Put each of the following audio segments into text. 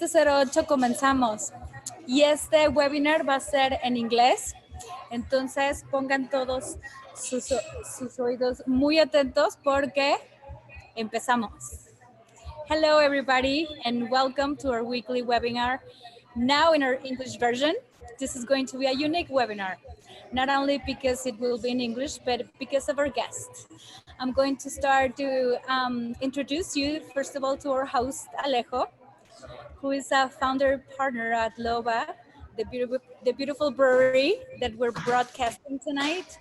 708 comenzamos. Y este webinar va a ser en inglés. Entonces pongan todos sus oídos muy atentos porque empezamos. Hello everybody and welcome to our weekly webinar. Now in our English version, this is going to be a unique webinar. Not only because it will be in English, but because of our guest. I'm going to start to introduce you, first of all, to our host, Alejo, who is a founder partner at Loba, the beautiful brewery that we're broadcasting tonight,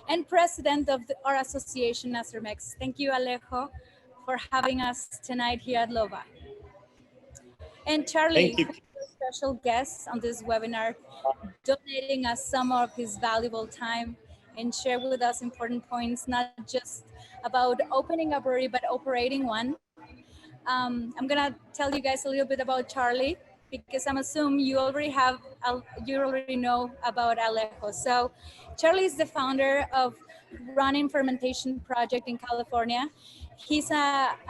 and president of our association, Nacermex. Thank you, Alejo, for having us tonight here at Loba. And Charlie, who is a special guest on this webinar, donating us some of his valuable time and share with us important points, not just about opening a brewery, but operating one. I'm gonna tell you guys a little bit about Charlie because I'm assuming you already know about Alejo. So Charlie is the founder of Running Fermentation Project in California. He's an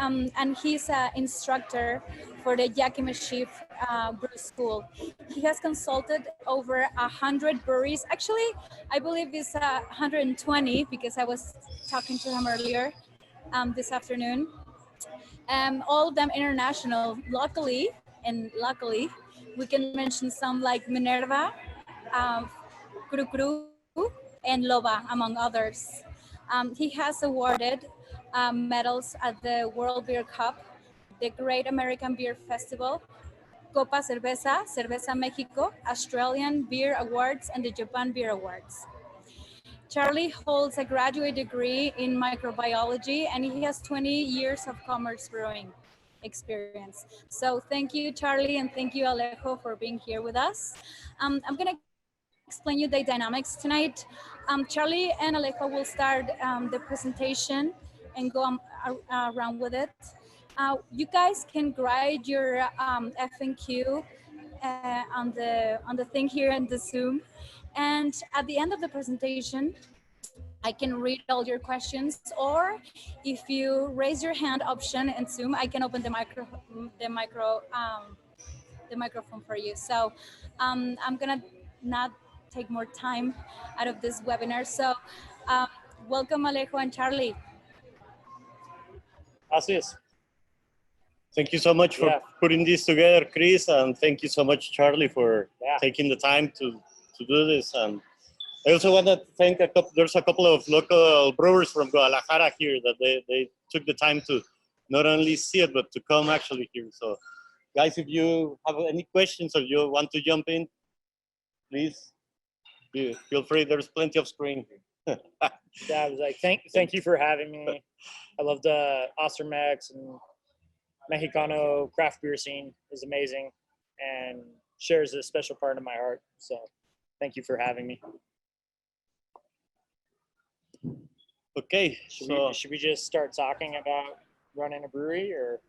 instructor for the Yakima Chief Brew School. He has consulted over 100 breweries. Actually, I believe it's 120 because I was talking to him earlier this afternoon. All of them international. Luckily, we can mention some like Minerva, Cru Cru, and Loba, among others. He has awarded medals at the World Beer Cup, the Great American Beer Festival, Copa Cerveza, Cerveza Mexico, Australian Beer Awards, and the Japan Beer Awards. Charlie holds a graduate degree in microbiology and he has 20 years of commerce brewing experience. So thank you, Charlie, and thank you, Alejo, for being here with us. I'm gonna explain you the dynamics tonight. Charlie and Alejo will start the presentation and go around with it. You guys can write your FAQ on the thing here in the Zoom. And at the end of the presentation, I can read all your questions, or if you raise your hand option in Zoom, I can open the microphone for you. So I'm gonna not take more time out of this webinar. So welcome Alejo and Charlie. Gracias. Thank you so much for putting this together, Chris, and thank you so much, Charlie, for taking the time to do this. And I also want to thank there's a couple of local brewers from Guadalajara here that they took the time to not only see it, but to come actually here. So guys, if you have any questions or you want to jump in, please feel free. There's plenty of screen. I was like, thank you for having me. I love the Cervecería and Mexicano craft beer scene is amazing and shares a special part of my heart. So thank you for having me. Okay, should we just start talking about running a brewery, or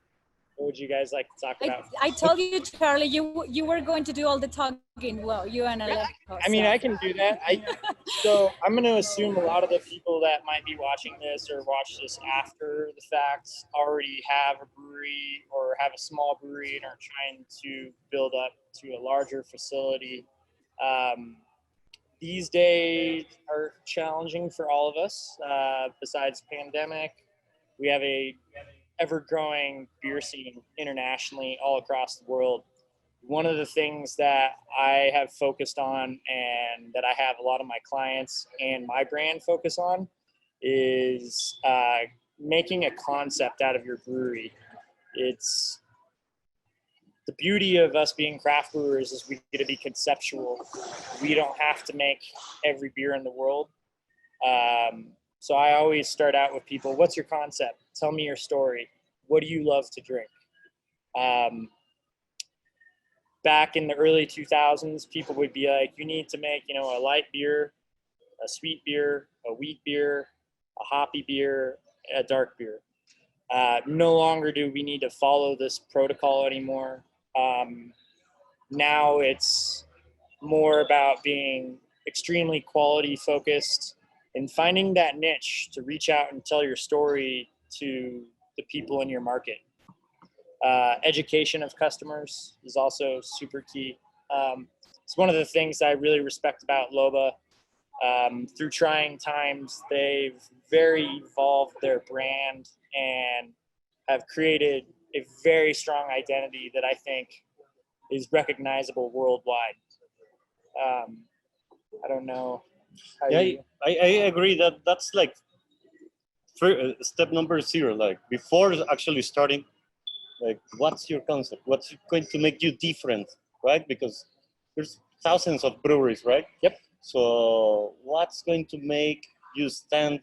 what would you guys like to talk about? I told you, Charlie, you were going to do all the talking. Well, you and Alejo. I mean, I can do that. So I'm going to assume a lot of the people that might be watching this or watch this after the fact already have a brewery or have a small brewery and are trying to build up to a larger facility. These days are challenging for all of us. Besides pandemic, we have a ever-growing beer scene internationally all across the world. One of the things that I have focused on and that I have a lot of my clients and my brand focus on is making a concept out of your brewery. It's the beauty of us being craft brewers is we get to be conceptual. We don't have to make every beer in the world. So I always start out with people, what's your concept? Tell me your story. What do you love to drink? Back in the early 2000s, people would be like, you need to make, a light beer, a sweet beer, a wheat beer, a hoppy beer, a dark beer. No longer do we need to follow this protocol anymore. Now it's more about being extremely quality focused and finding that niche to reach out and tell your story to the people in your market. Education of customers is also super key. It's one of the things I really respect about Loba. Through trying times, they've very evolved their brand and have created a very strong identity that I think is recognizable worldwide. I don't know. Yeah, I agree that that's like step number 0. Like before actually starting, like what's your concept? What's going to make you different, right? Because there's thousands of breweries, right? Yep. So what's going to make you stand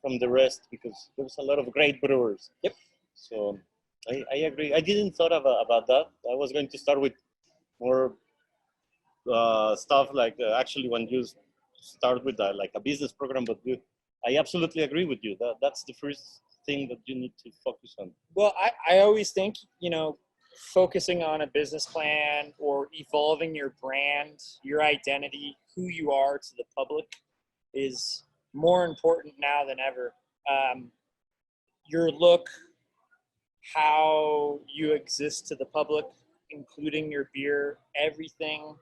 from the rest? Because there's a lot of great brewers. Yep. So I agree. I didn't thought about that. I was going to start with more stuff like actually when you start with like a business program, but I absolutely agree with you. That's the first thing that you need to focus on. Well, I always think, focusing on a business plan or evolving your brand, your identity, who you are to the public is more important now than ever. Your look, how you exist to the public, including your beer, everything.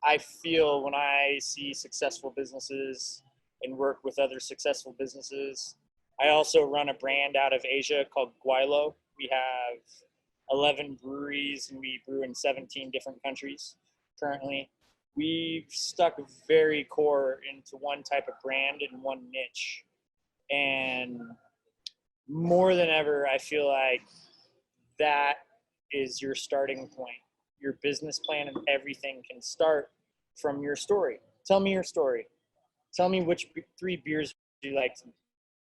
I feel when I see successful businesses and work with other successful businesses. I also run a brand out of Asia called Guaylo. We have 11 breweries and we brew in 17 different countries currently. We've stuck very core into one type of brand and one niche. And more than ever, I feel like that is your starting point. Your business plan and everything can start from your story. Tell me your story. Tell me which 3 beers you like to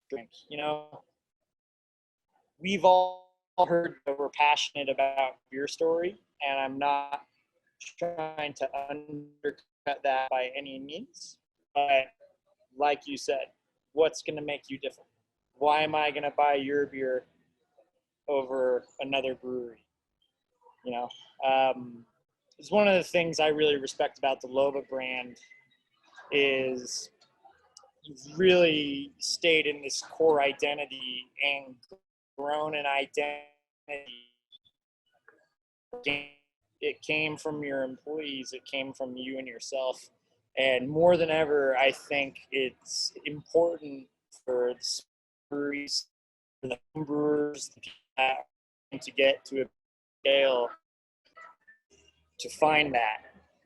drink. We've all heard that we're passionate about your story, and I'm not trying to undercut that by any means. But like you said, what's going to make you different? Why am I going to buy your beer over another brewery? It's one of the things I really respect about the Loba brand is you've really stayed in this core identity and grown an identity. It came from your employees. It came from you and yourself. And more than ever, I think it's important for the breweries, for the home brewers to get to a scale to find that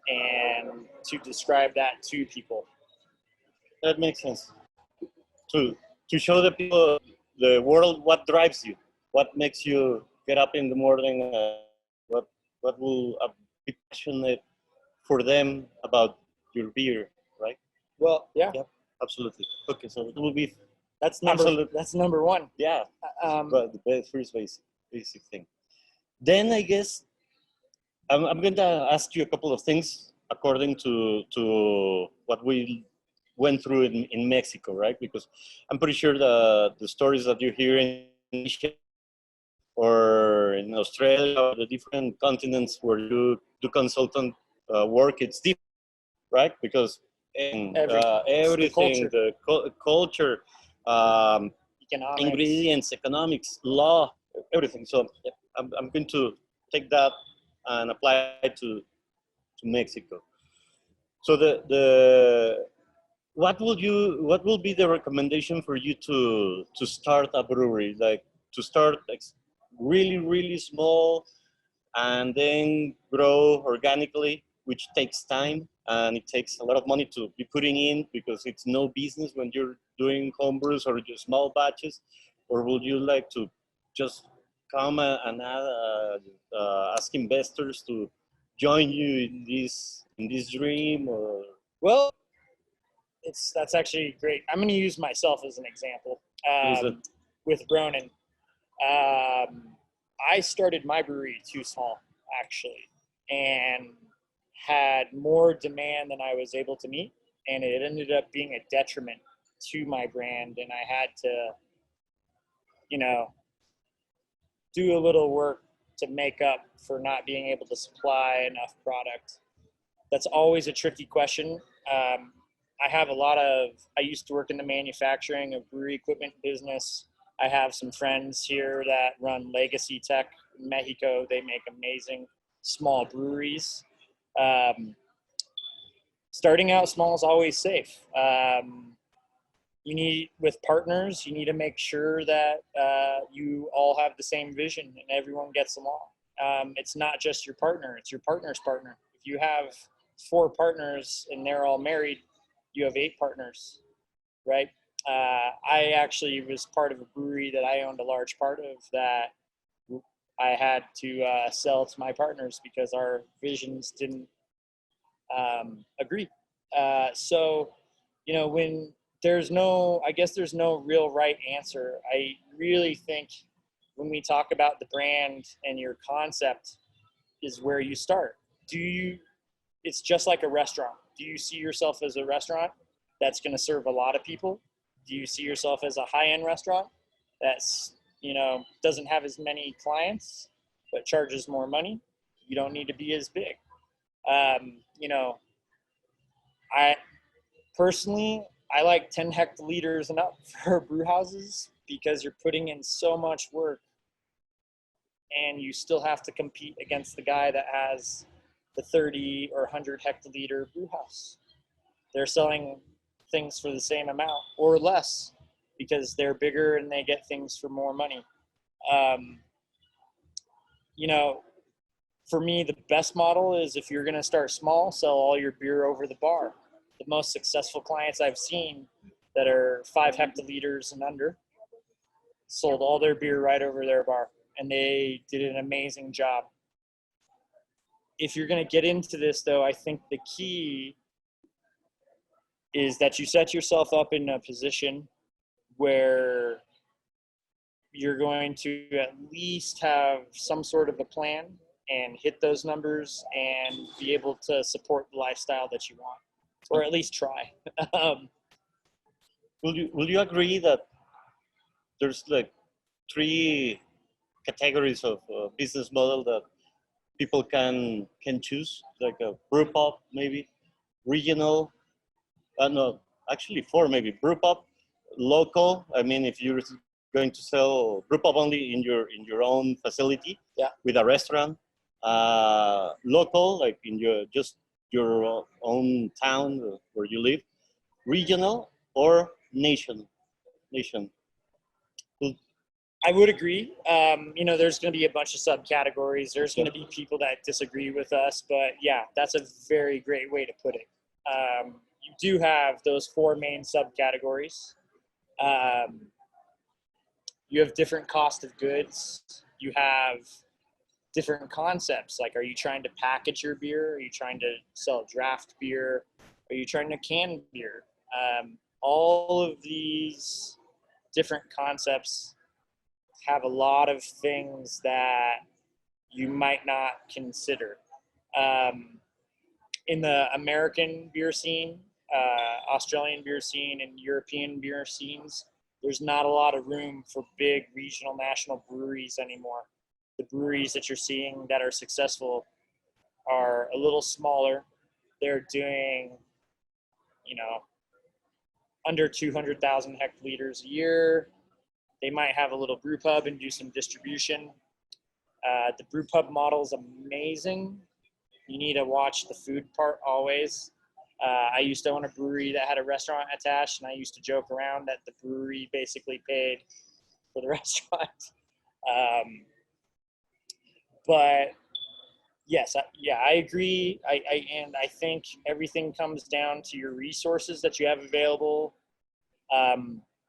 and to describe that to people. That makes sense. To show the people, the world, what drives you, what makes you get up in the morning, what will be passionate for them about your beer, right? Well, yeah, absolutely. Okay, so it will be that's number 1. Yeah, but the first basic thing. Then I guess I'm going to ask you a couple of things according to what we went through in Mexico, right? Because I'm pretty sure the stories that you hear in Asia or in Australia or the different continents where you do consultant work, it's different, right? Because everything, the culture, ingredients, economics, law, everything. So I'm going to take that and apply it to Mexico. So what will be the recommendation for you to start a brewery? Like to start like really small and then grow organically, which takes time and it takes a lot of money to be putting in because it's no business when you're doing home brews or just small batches. Or would you like to just come and ask investors to join you in this dream? Or well, that's actually great. I'm going to use myself as an example. With Ronan, I started my brewery too small, actually, and had more demand than I was able to meet, and it ended up being a detriment to my brand, and I had to, do a little work to make up for not being able to supply enough product. That's always a tricky question. I used to work in the manufacturing of brewery equipment business. I have some friends here that run Legacy Tech in Mexico. They make amazing small breweries. Starting out small is always safe. You need, with partners, you need to make sure that you all have the same vision and everyone gets along. It's not just your partner, it's your partner's partner. If you have 4 partners and they're all married, you have 8 partners, right? I actually was part of a brewery that I owned a large part of that I had to sell to my partners because our visions didn't agree. So, you know, when I guess there's no real right answer. I really think when we talk about the brand and your concept is where you start. It's just like a restaurant. Do you see yourself as a restaurant that's going to serve a lot of people? Do you see yourself as a high-end restaurant that's, you know, doesn't have as many clients but charges more money? You don't need to be as big. You know, I personally, I like 10 hectoliters and up for brew houses because you're putting in so much work and you still have to compete against the guy that has the 30 or 100 hectoliter brew house. They're selling things for the same amount or less because they're bigger and they get things for more money. You know, for me, the best model is if you're going to start small, sell all your beer over the bar. The most successful clients I've seen that are 5 hectoliters and under sold all their beer right over their bar, and they did an amazing job. If you're going to get into this, though, I think the key is that you set yourself up in a position where you're going to at least have some sort of a plan and hit those numbers and be able to support the lifestyle that you want, or at least try. Will you agree that there's like 3 categories of business model that people can choose, like a brew pub, maybe regional? No, actually 4 maybe: brew pub, local. I mean, if you're going to sell brew pub only in your own facility, Yeah. with a restaurant. Local, like in your own town where you live. Regional or nation. I would agree. You know, there's going to be a bunch of subcategories. There's going to be people that disagree with us, but yeah, that's a very great way to put it. You do have those 4 main subcategories. You have different cost of goods. You have different concepts. Like, are you trying to package your beer? Are you trying to sell draft beer? Are you trying to can beer? All of these different concepts have a lot of things that you might not consider. In the American beer scene, Australian beer scene, and European beer scenes, there's not a lot of room for big regional national breweries anymore. The breweries that you're seeing that are successful are a little smaller. They're doing, you know, under 200,000 hectoliters a year. They might have a little brew pub and do some distribution. The brew pub model is amazing. You need to watch the food part always. I used to own a brewery that had a restaurant attached, and I used to joke around that the brewery basically paid for the restaurant. But yes, I agree. And I think everything comes down to your resources that you have available.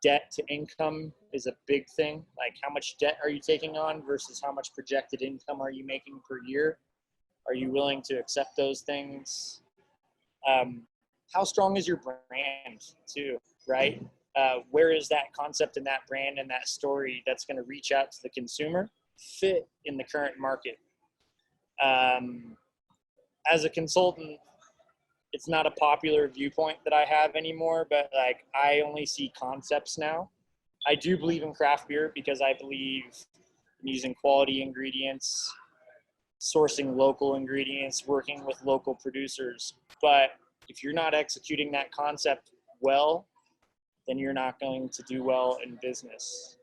Debt to income is a big thing. Like, how much debt are you taking on versus how much projected income are you making per year? Are you willing to accept those things? How strong is your brand too, right? Where is that concept and that brand and that story that's going to reach out to the consumer fit in the current market? As a consultant, it's not a popular viewpoint that I have anymore, but like, I only see concepts now. I do believe in craft beer because I believe in using quality ingredients, sourcing local ingredients, working with local producers. But if you're not executing that concept well, then you're not going to do well in business.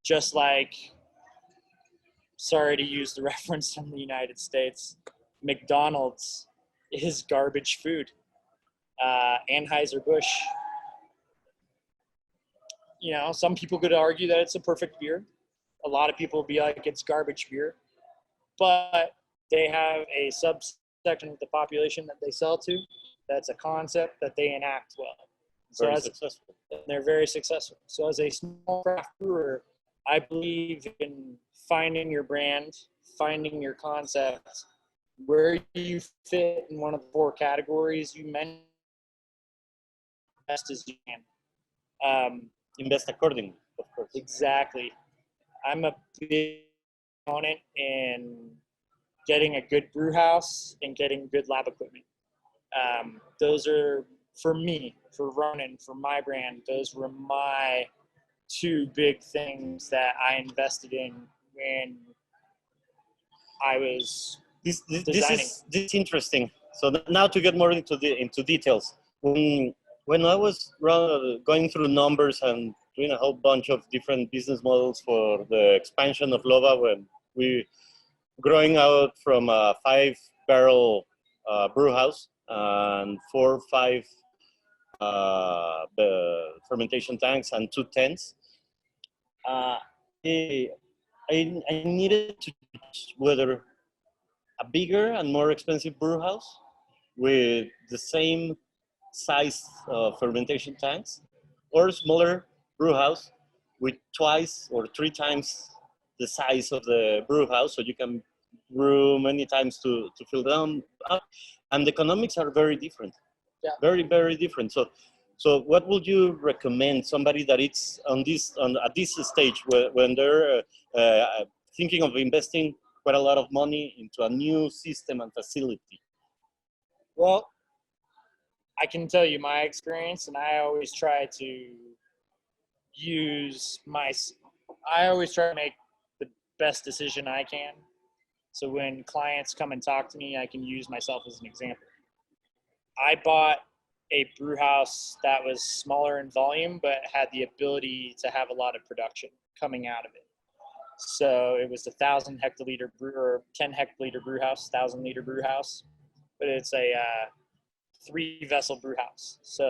Just like, sorry to use the reference from the United States, McDonald's is garbage food. Anheuser-Busch, you know, some people could argue that it's a perfect beer. A lot of people will be like, it's garbage beer. But they have a subsection of the population that they sell to. That's a concept that they enact well. So Very successful. They're very successful. So as a small craft brewer, I believe in finding your brand, finding your concept, where you fit in one of the 4 categories you mentioned, best as you can. Invest accordingly, of course. Exactly. I'm a big proponent in getting a good brew house and getting good lab equipment. Those are, for me, for Ronin, for my brand, those were my 2 big things that I invested in when I was designing. This is interesting. So now to get more into details. When I was going through numbers and doing a whole bunch of different business models for the expansion of Loba, when we growing out from a 5-barrel brew house and 4 or 5 the fermentation tanks and 2 tents, I needed to choose whether a bigger and more expensive brew house with the same size fermentation tanks, or smaller brew house with 2 or 3 times the size of the brew house, so you can brew many times to fill them up. And the economics are very different. Yeah. Very, very different. So what would you recommend somebody that it's at this stage when they're thinking of investing quite a lot of money into a new system and facility? Well, I can tell you my experience, and I always try to make the best decision I can. So when clients come and talk to me, I can use myself as an example. I bought a brew house that was smaller in volume, but had the ability to have a lot of production coming out of it. So it was a 1,000 hectoliter brew, or 10 hectoliter brew house, 1,000 liter brew house, but it's a 3-vessel brew house. So,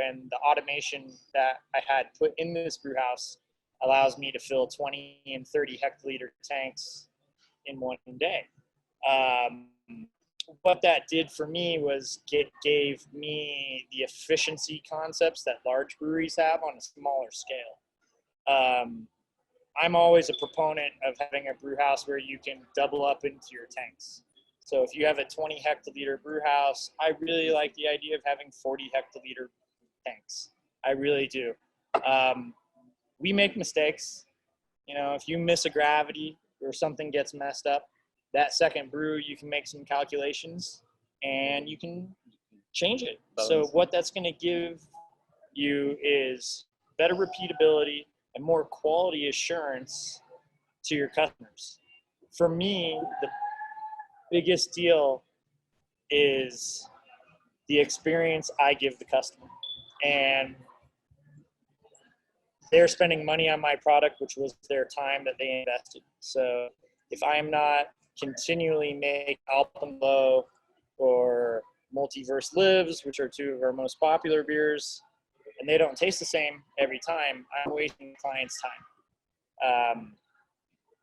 and the automation that I had put in this brew house allows me to fill 20 and 30 hectoliter tanks in one day. What that did for me was gave me the efficiency concepts that large breweries have on a smaller scale. I'm always a proponent of having a brew house where you can double up into your tanks. So if you have a 20 hectoliter brew house, I really like the idea of having 40 hectoliter tanks. I really do. We make mistakes. You know, if you miss a gravity or something gets messed up, that second brew, you can make some calculations and you can change it. So what that's going to give you is better repeatability and more quality assurance to your customers. For me, the biggest deal is the experience I give the customer. And they're spending money on my product, which was their time that they invested. So if I'm not continually make Alpenlow or Multiverse Lives, which are 2 of our most popular beers, and they don't taste the same every time, I'm wasting the client's time.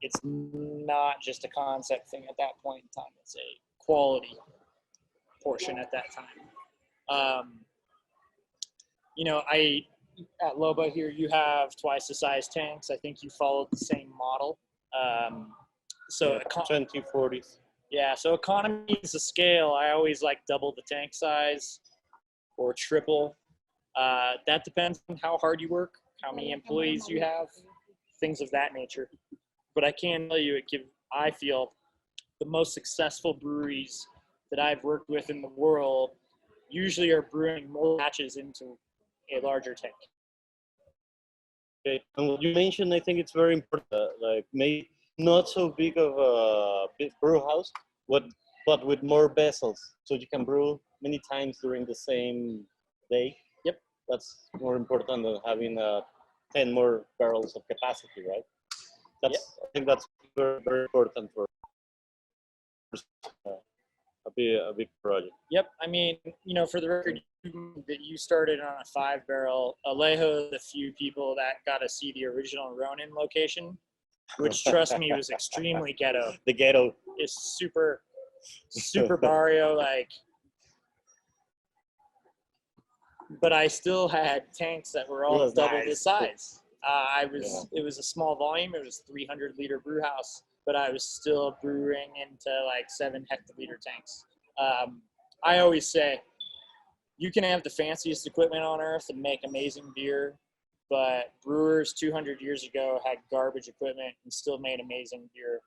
It's not just a concept thing at that point in time. It's a quality portion at that time. You know, at Loba here, you have twice the size tanks. I think you followed the same model. So 2040s. Yeah, so economies of scale, I always like double the tank size or triple. That depends on how hard you work, how many employees you have, things of that nature. But I can tell you, I feel the most successful breweries that I've worked with in the world usually are brewing more batches into a larger tank. Okay. And what you mentioned, I think it's very important. Like maybe not so big of a big brew house, but with more vessels, so you can brew many times during the same day. Yep. That's more important than having a 10 more barrels of capacity, right? I think that's very, very important for a big project. Yep. I mean, you know, for the record, that you started on a 5-barrel. Alejo, the few people that got to see the original Ronin location, which trust me was extremely ghetto. The ghetto is super barrio, like. But I still had tanks that were all double the size. It was a small volume. It was 300-liter brew house, but I was still brewing into like 7-hectoliter tanks. I always say, you can have the fanciest equipment on earth and make amazing beer, but brewers 200 years ago had garbage equipment and still made amazing beer.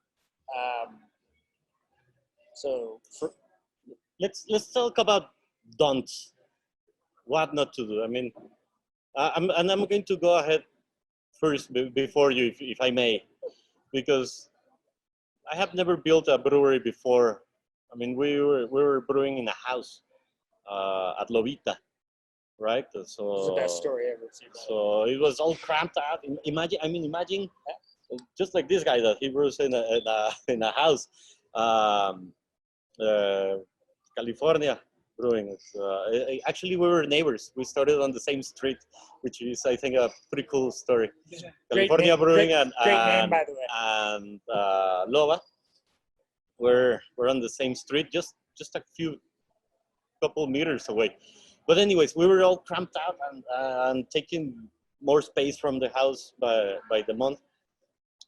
Let's talk about don'ts. What not to do. I mean, I'm going to go ahead first before you, if I may, because I have never built a brewery before. I mean, we were brewing in a house at Lobita, right? So it's the best story ever. So it was all cramped out. Imagine just like this guy that he brews in a house, California. Brewing. Actually, we were neighbors. We started on the same street, which is, I think, a pretty cool story. Yeah. California Brewing great name, by the way. and Loba we're on the same street, just a couple meters away. But anyways, we were all cramped out and taking more space from the house by the month.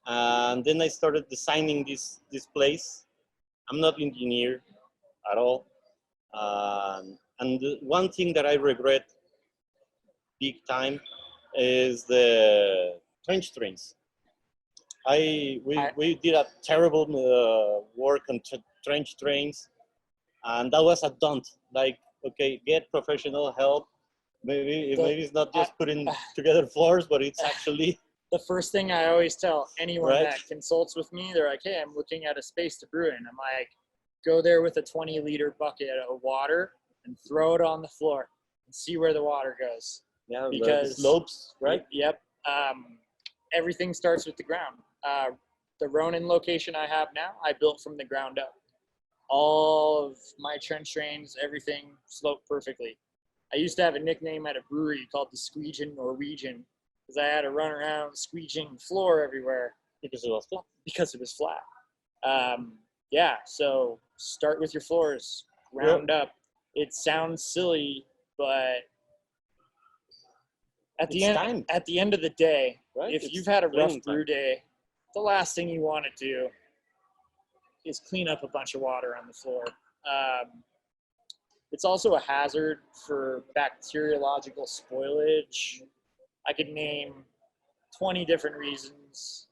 And then I started designing this place. I'm not an engineer at all. And the one thing that I regret big time is the trench drains. We did a terrible work on trench drains, and that was a daunt. Like, okay, get professional help. Maybe it's not just putting together floors, but it's actually. The first thing I always tell anyone that consults with me, they're like, "Hey, I'm looking at a space to brew in." I'm like, go there with a 20-liter bucket of water and throw it on the floor and see where the water goes. Yeah, because the slopes, right? Yep. Everything starts with the ground. The Ronin location I have now, I built from the ground up. All of my trench drains, everything sloped perfectly. I used to have a nickname at a brewery called the Squeegin Norwegian because I had to run around squeegeing the floor everywhere. Because it was flat. Because it was flat. Yeah, so start with your floors, round up. It sounds silly, but at the end of the day, if you've had a rough brew day, the last thing you want to do is clean up a bunch of water on the floor. It's also a hazard for bacteriological spoilage. I could name 20 different reasons.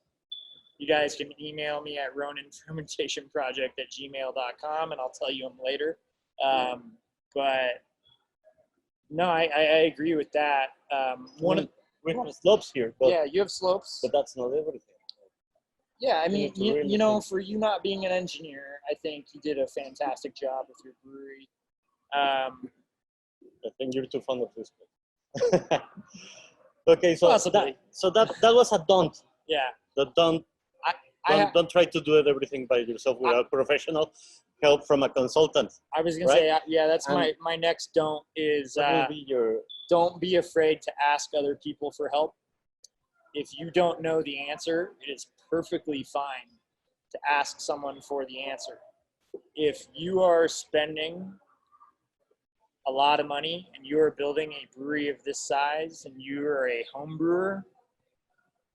You guys can email me at roninfermentationproject@gmail.com and I'll tell you them later. But no, I agree with that. We have slopes here. But, yeah, you have slopes. But that's not everything. Yeah, I mean, you know, for you not being an engineer, I think you did a fantastic job with your brewery. I think you're too fond of this place. Okay, so that was a don't. Yeah. The don't try to do everything by yourself without professional help from a consultant. I was gonna say, yeah, that's my next don't is don't be afraid to ask other people for help. If you don't know the answer, it is perfectly fine to ask someone for the answer. If you are spending a lot of money and you are building a brewery of this size and you are a home brewer,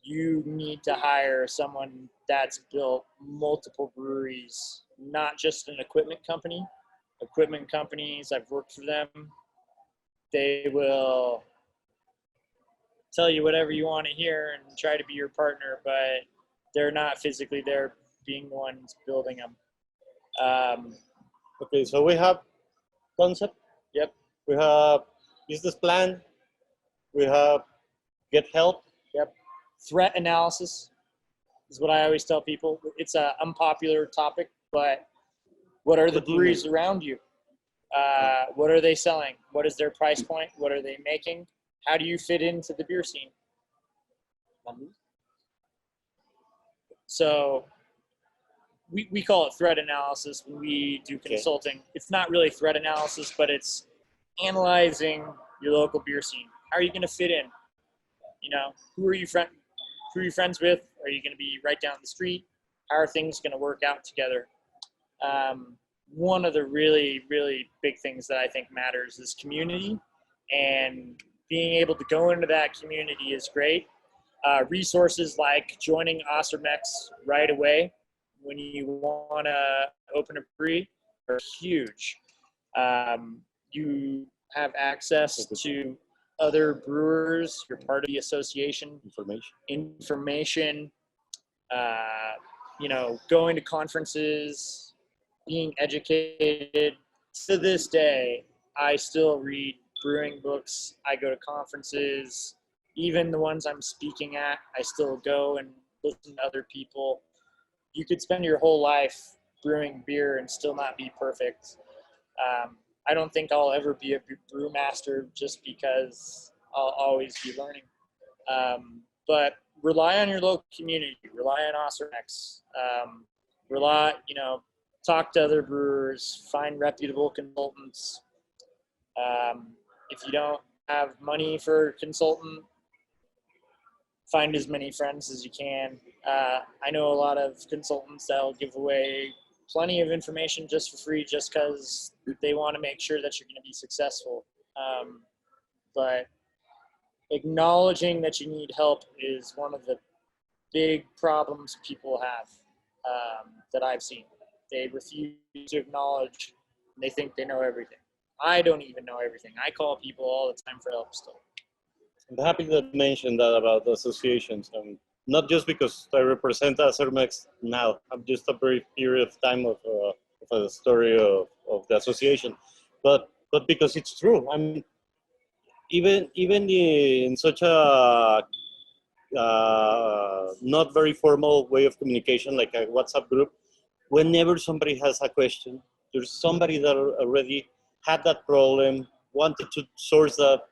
you need to hire someone that's built multiple breweries, not just an equipment company. Equipment companies, I've worked for them. They will tell you whatever you want to hear and try to be your partner, but they're not physically there being the ones building them. Okay, so we have concept. Yep. We have business plan. We have get help. Yep. Threat analysis is what I always tell people. It's an unpopular topic, but what are the breweries around you? What are they selling? What is their price point? What are they making? How do you fit into the beer scene? So we call it threat analysis when we do consulting. Okay. It's not really threat analysis, but it's analyzing your local beer scene. How are you going to fit in? You know, who are you friends with? Are you going to be right down the street? How are things going to work out together? One of the really, really big things that I think matters is community, and being able to go into that community is great. Resources like joining Ostermex right away when you want to open a brewery are huge. You have access to other brewers. You're part of the association. Information. You know, going to conferences, being educated. To this day, I still read brewing books. I go to conferences. Even the ones I'm speaking at, I still go and listen to other people. You could spend your whole life brewing beer and still not be perfect. I don't think I'll ever be a brewmaster just because I'll always be learning. But rely on your local community. Rely on Ostermex. Talk to other brewers. Find reputable consultants. If you don't have money for a consultant, find as many friends as you can. I know a lot of consultants that'll give away plenty of information just for free just because they want to make sure that you're going to be successful. But acknowledging that you need help is one of the big problems people have that I've seen. They refuse to acknowledge, and they think they know everything. I don't even know everything. I call people all the time for help still. I'm happy that you mentioned that about associations, and not just because I represent Cervecería now. I'm just a brief period of time of a story of the association, but because it's true. I mean, even in such a not very formal way of communication like a WhatsApp group, whenever somebody has a question, there's somebody that already had that problem, wanted to source that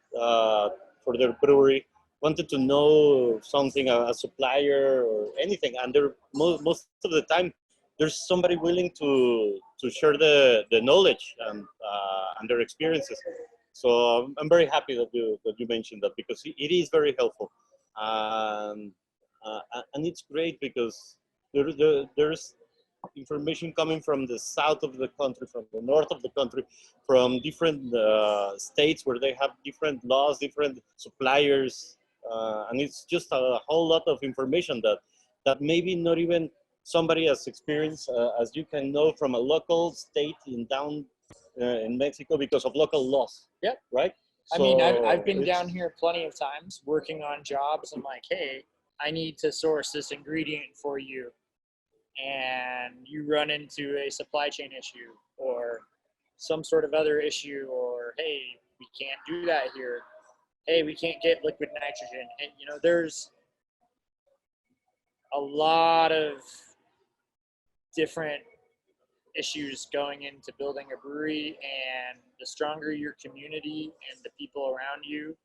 for their brewery, wanted to know something, a supplier or anything, and most of the time there's somebody willing to share the knowledge and their experiences. So I'm very happy that you mentioned that, because it is very helpful, and it's great because there's information coming from the south of the country, from the north of the country, from different states where they have different laws, different suppliers, and it's just a whole lot of information that maybe not even somebody as experienced as you can know from a local state down in Mexico because of local laws. Yep. Right? I mean, I've been down here plenty of times working on jobs. I'm like, hey, I need to source this ingredient for you. And you run into a supply chain issue or some sort of other issue, or, hey, we can't do that here. Hey, we can't get liquid nitrogen. And, you know, there's a lot of different issues going into building a brewery, and the stronger your community and the people around you,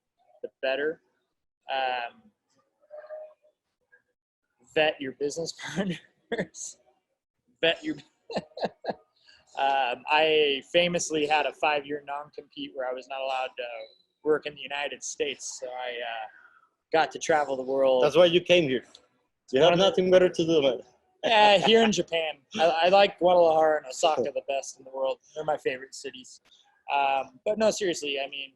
the better. Vet your business partners. Bet your I famously had a 5-year non-compete where I was not allowed to work in the United States, so I got to travel the world. That's why you came here. You have nothing better to do, man. Yeah, here in Japan. I like Guadalajara and Osaka the best in the world. They're my favorite cities. But no, seriously, I mean,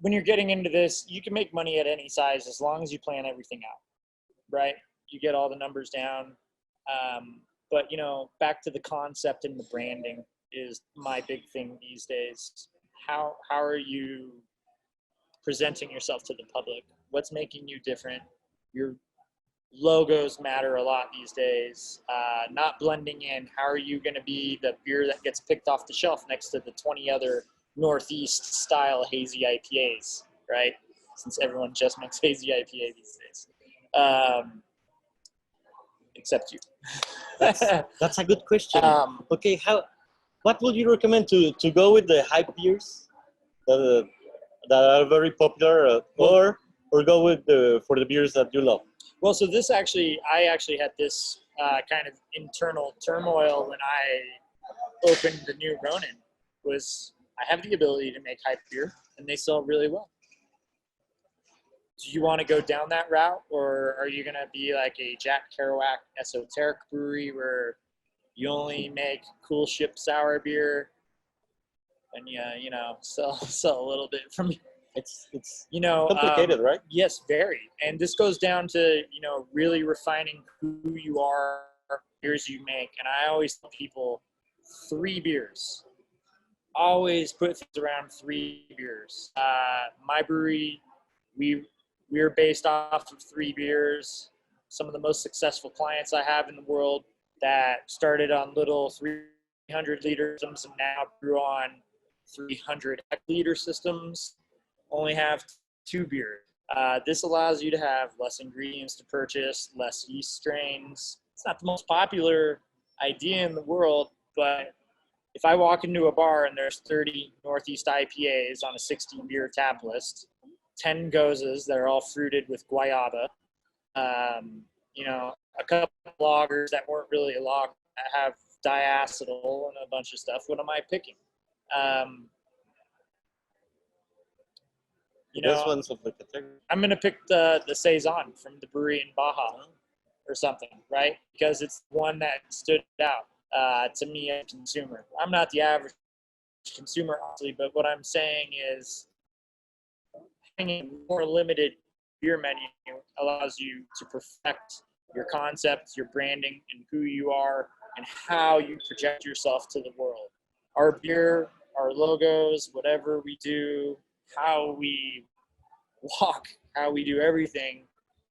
when you're getting into this, you can make money at any size as long as you plan everything out, right? You get all the numbers down. But, you know, back to the concept and the branding is my big thing these days. How are you presenting yourself to the public? What's making you different? Your logos matter a lot these days. Not blending in. How are you going to be the beer that gets picked off the shelf next to the 20 other Northeast style hazy IPAs, right? Since everyone just makes hazy IPA these days. Except you. That's a good question. Okay, what would you recommend to go with the hype beers that are very popular, or or go with for the beers that you love? Well, so I actually had this kind of internal turmoil when I opened the new Ronin. Was I have the ability to make hype beer, and they sell really well. Do you want to go down that route, or are you going to be like a Jack Kerouac esoteric brewery where you only make cool ship sour beer and sell a little bit from It's complicated, right? Yes, very. And this goes down to really refining who you are, beers you make. And I always tell people 3 beers. Always put things around 3 beers. My brewery, we're based off of 3 beers. Some of the most successful clients I have in the world that started on little 300 liter systems and now grew on 300 liter systems only have 2 beers. This allows you to have less ingredients to purchase, less yeast strains. It's not the most popular idea in the world, but if I walk into a bar and there's 30 Northeast IPAs on a 16 beer tap list, 10 gozas that are all fruited with guayaba, a couple of lagers that weren't really a lager that have diacetyl and a bunch of stuff, what am I picking? Best ones of the category. I'm going to pick the Saison from the brewery in Baja or something, right? Because it's one that stood out to me as a consumer. I'm not the average consumer, obviously, but what I'm saying is having a more limited beer menu allows you to perfect your concept, your branding, and who you are and how you project yourself to the world. Our beer, our logos, whatever we do, how we walk, how we do everything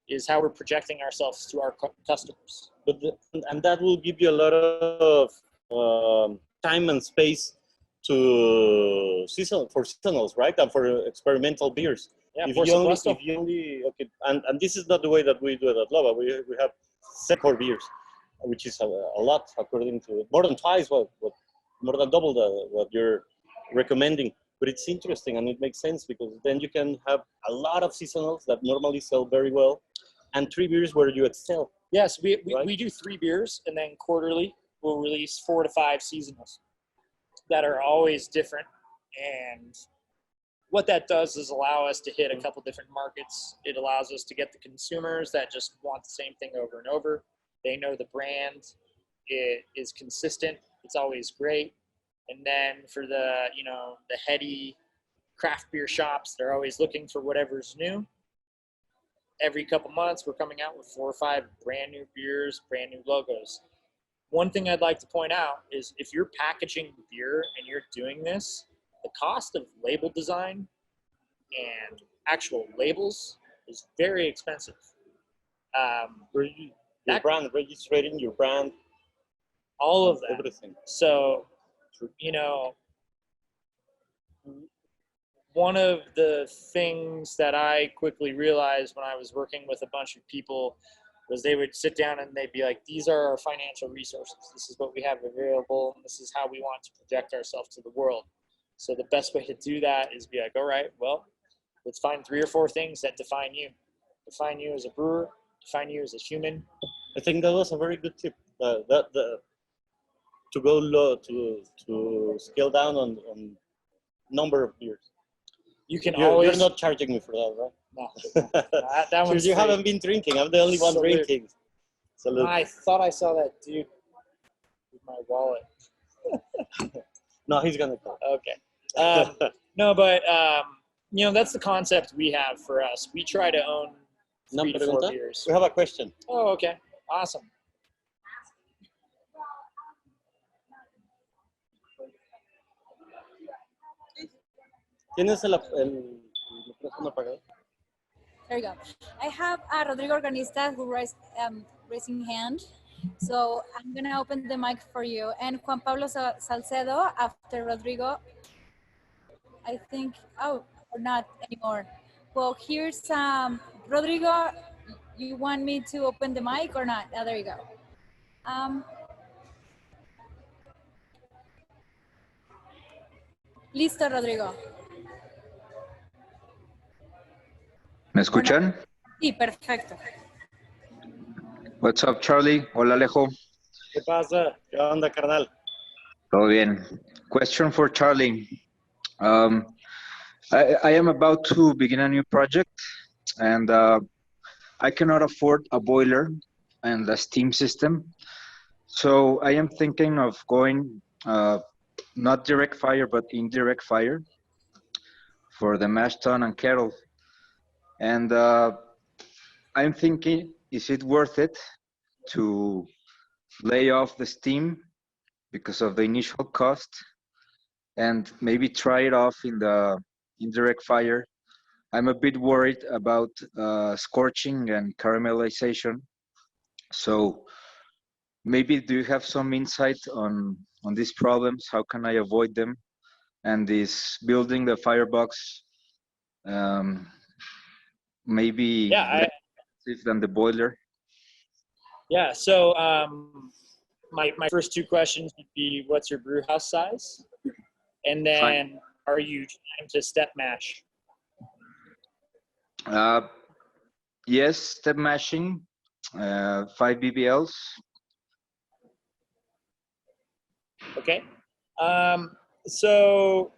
is how we're projecting ourselves to our customers. And that will give you a lot of time and space to seasonals, right? And for experimental beers. Yeah, if you only okay, and this is not the way that we do it at Lava. We have 7 core beers, which is a lot according to more than twice more than double what you're recommending. But it's interesting and it makes sense because then you can have a lot of seasonals that normally sell very well, and 3 beers where you excel. Yes, we do 3 beers, and then quarterly we'll release 4 to 5 seasonals that are always different. And what that does is allow us to hit a couple different markets. It allows us to get the consumers that just want the same thing over and over. They know the brand. It is consistent. It's always great. And then for the heady craft beer shops, they're always looking for whatever's new. Every couple months, we're coming out with 4 or 5 brand new beers, brand new logos. One thing I'd like to point out is if you're packaging beer and you're doing this, the cost of label design and actual labels is very expensive. Your brand, registering your brand, all of that. Everything. So, one of the things that I quickly realized when I was working with a bunch of people was they would sit down and they'd be like, these are our financial resources. This is what we have available. And this is how we want to project ourselves to the world. So the best way to do that is be like, all right, well, let's find 3 or 4 things that define you. Define you as a brewer, define you as a human. I think that was a very good tip. To go low, to scale down on number of beers. You're not charging me for that, right? No. That one's you haven't been drinking. I'm the only one drinking. Salute. I thought I saw that dude with my wallet. No, he's gonna come. Okay. No, but that's the concept we have for us. We try to own 3 to 4 beers. We have a question. Oh, okay. Awesome. ¿Tienes el micrófono apagado? There you go. I have Rodrigo Organista who raising hand. So I'm going to open the mic for you. And Juan Pablo Salcedo after Rodrigo. I think, or not anymore. Well, here's Rodrigo. You want me to open the mic or not? There you go. Listo, Rodrigo. ¿Me ¿Me escuchan? Sí, perfecto. What's up, Charlie? Hola, Alejo. ¿Qué pasa? ¿Qué onda, carnal? Todo bien. Question for Charlie. I am about to begin a new project, and I cannot afford a boiler and a steam system. So I am thinking of going not direct fire, but indirect fire for the mash tun and kettle. And I'm thinking, is it worth it to lay off the steam because of the initial cost and maybe try it off in the indirect fire? I'm a bit worried about scorching and caramelization. So maybe do you have some insight on these problems? How can I avoid them? And is building the firebox maybe less expensive than the boiler? Yeah, so my first two questions would be, what's your brew house size? And then, are you trying to step mash? Yes, step mashing, 5 BBLs. Okay. So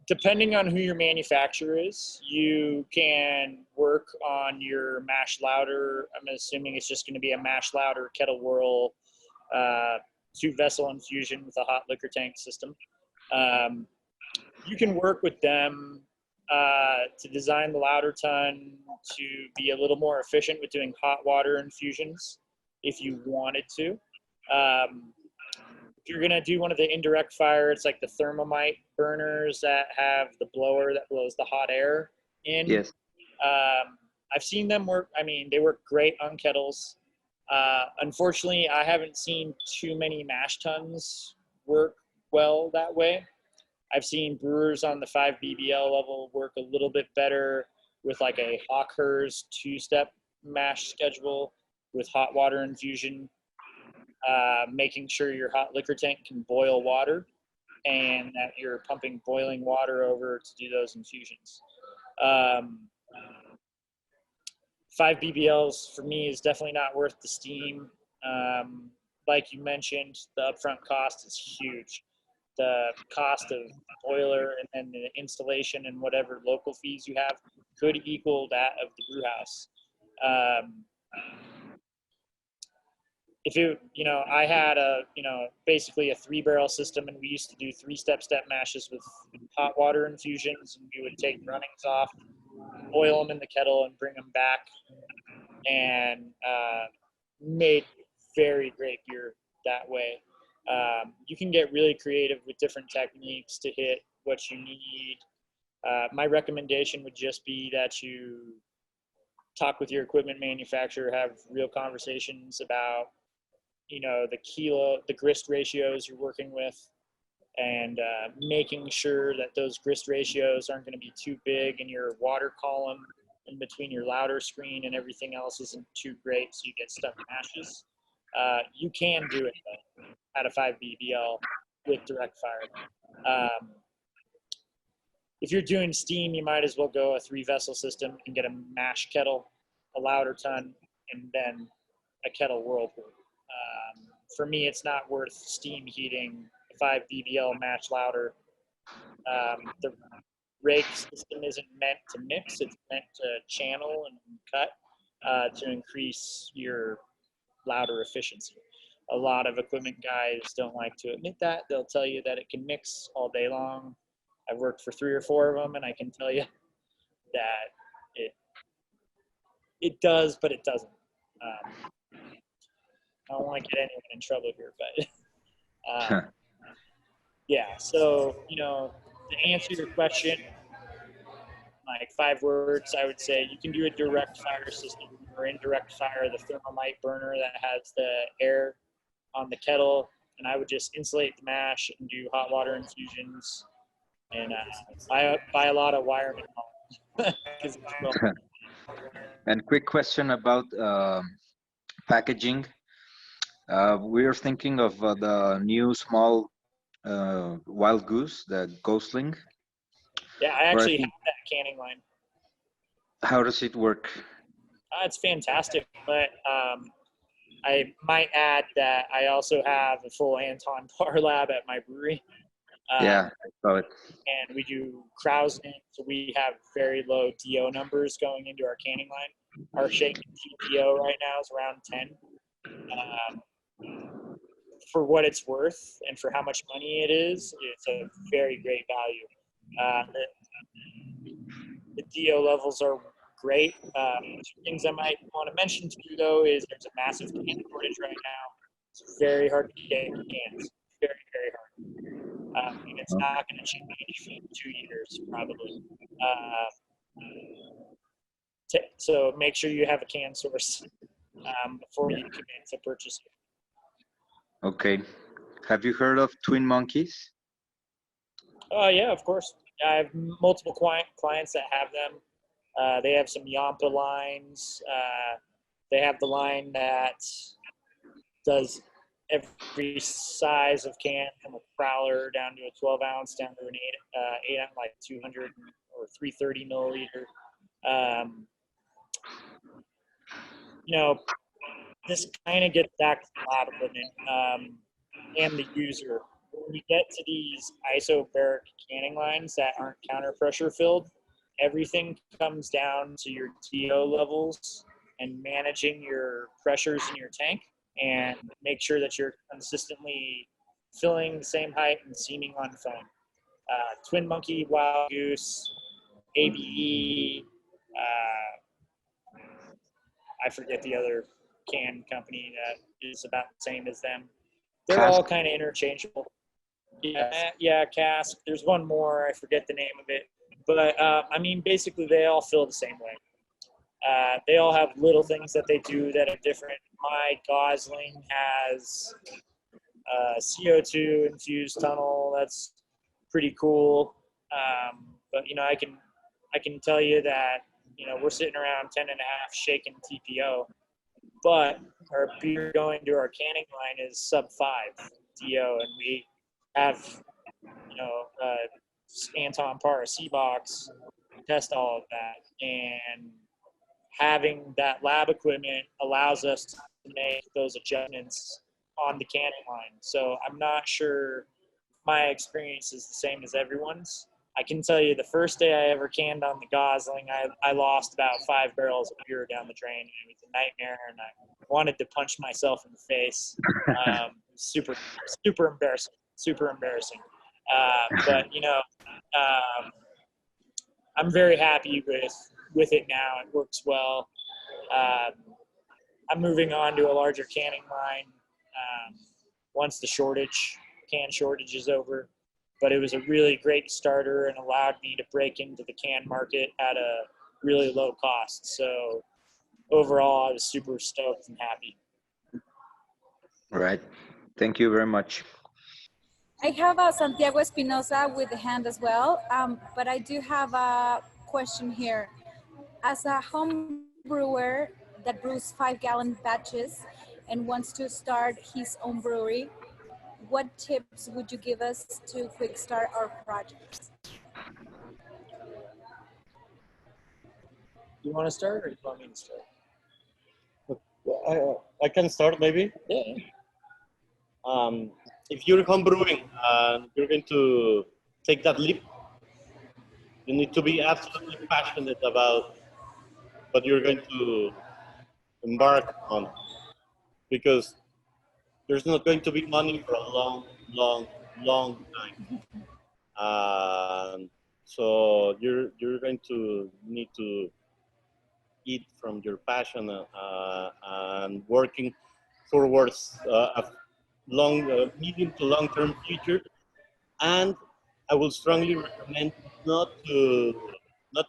depending on who your manufacturer is, you can work on your mash lauter. I'm assuming it's just going to be a mash lauter kettle whirl, 2-vessel infusion with a hot liquor tank system. You can work with them to design the lauter tun to be a little more efficient with doing hot water infusions if you wanted to. If you're gonna do one of the indirect fire, it's like the thermomite burners that have the blower that blows the hot air in. Yes. I've seen them work. I mean, they work great on kettles. Unfortunately, I haven't seen too many mash tuns work well that way. I've seen brewers on the 5 BBL level work a little bit better with like a Hawkhurst 2-step mash schedule with hot water infusion. Making sure your hot liquor tank can boil water and that you're pumping boiling water over to do those infusions. 5 BBLs for me is definitely not worth the steam. Like you mentioned, the upfront cost is huge. The cost of boiler and then the installation and whatever local fees you have could equal that of the brew house. If I had basically a 3-barrel system, and we used to do 3-step mashes with hot water infusions, and we would take runnings off, boil them in the kettle, and bring them back, and made very great beer that way. You can get really creative with different techniques to hit what you need. My recommendation would just be that you talk with your equipment manufacturer, have real conversations about the grist ratios you're working with, and making sure that those grist ratios aren't going to be too big and your water column in between your lauter screen and everything else isn't too great so you get stuck mashes. You can do it though at a 5 BBL with direct fire. If you're doing steam, you might as well go a 3-vessel system and get a mash kettle, a lauter tun, and then a kettle whirlpool. For me, it's not worth steam heating a 5 BBL mash lauter. The rake system isn't meant to mix, it's meant to channel and cut to increase your lauter efficiency. A lot of equipment guys don't like to admit that. They'll tell you that it can mix all day long. I've worked for 3 or 4 of them, and I can tell you that it does, but it doesn't. I don't want to get anyone in trouble here, but yeah. So to answer your question, like 5 words, I would say you can do a direct fire system or indirect fire, the thermomite burner that has the air on the kettle, and I would just insulate the mash and do hot water infusions and buy a lot of wireman because And quick question about packaging. We're thinking of the new small wild goose, the Ghostling. Yeah, I actually have that canning line. How does it work? It's fantastic, but I might add that I also have a full Anton Par lab at my brewery. Yeah, I saw it. And we do Krausen, so we have very low DO numbers going into our canning line. Our shaken TPO right now is around 10. For what it's worth and for how much money it is, it's a very great value. The DO levels are great. Two things I might want to mention to you though is there's a massive can shortage right now. It's very hard to get cans. Very, very hard. And it's not going to change in 2 years probably. So make sure you have a can source before you commit to purchasing. Okay. Have you heard of Twin Monkeys? Yeah, of course. I have multiple clients that have them. They have some Yampa lines. They have the line that does every size of can, from a crowler down to a 12 ounce, down to an 8 ounce, like 200 or 330 milliliter. You know, this kind of gets back to the lab equipment and the user. When we get to these isobaric canning lines that aren't counter pressure filled, everything comes down to your DO levels and managing your pressures in your tank, and make sure that you're consistently filling the same height and seaming on foam. Twin Monkey, Wild Goose, ABE, I forget the other can company that is about the same as them. They're Cask. all kind of interchangeable. Yeah, Cask. There's one more. I forget the name of it. But, I mean, basically, they all feel the same way. They all have little things that they do that are different. My Gosling has CO2 infused tunnel. That's pretty cool. But, you know, I can tell you that, you know, we're sitting around 10 and a half shaken TPO. But our beer going to our canning line is sub 5 DO, and we have, you know, Anton Par, C-Box, test all of that. And having that lab equipment allows us to make those adjustments on the canning line. So I'm not sure my experience is the same as everyone's. I can tell you the first day I ever canned on the Gosling, I lost about 5 barrels of beer down the drain. It was a nightmare, and I wanted to punch myself in the face. Super embarrassing. Super embarrassing. But, you know, I'm very happy with it now. It works well. I'm moving on to a larger canning line once the can shortage is over. But it was a really great starter and allowed me to break into the can market at a really low cost. So overall, I was super stoked and happy. All right. Thank you very much. I have Santiago Espinosa with the hand as well, but I do have a question here. As a home brewer that brews 5-gallon batches and wants to start his own brewery, what tips would you give us to quick start our projects? You want to start, or you want me to start? I can start maybe. Yeah. If you're home brewing and you're going to take that leap, you need to be absolutely passionate about what you're going to embark on, because there's not going to be money for a long time. So you're going to need to eat from your passion and working towards a medium to long term future. And I will strongly recommend not to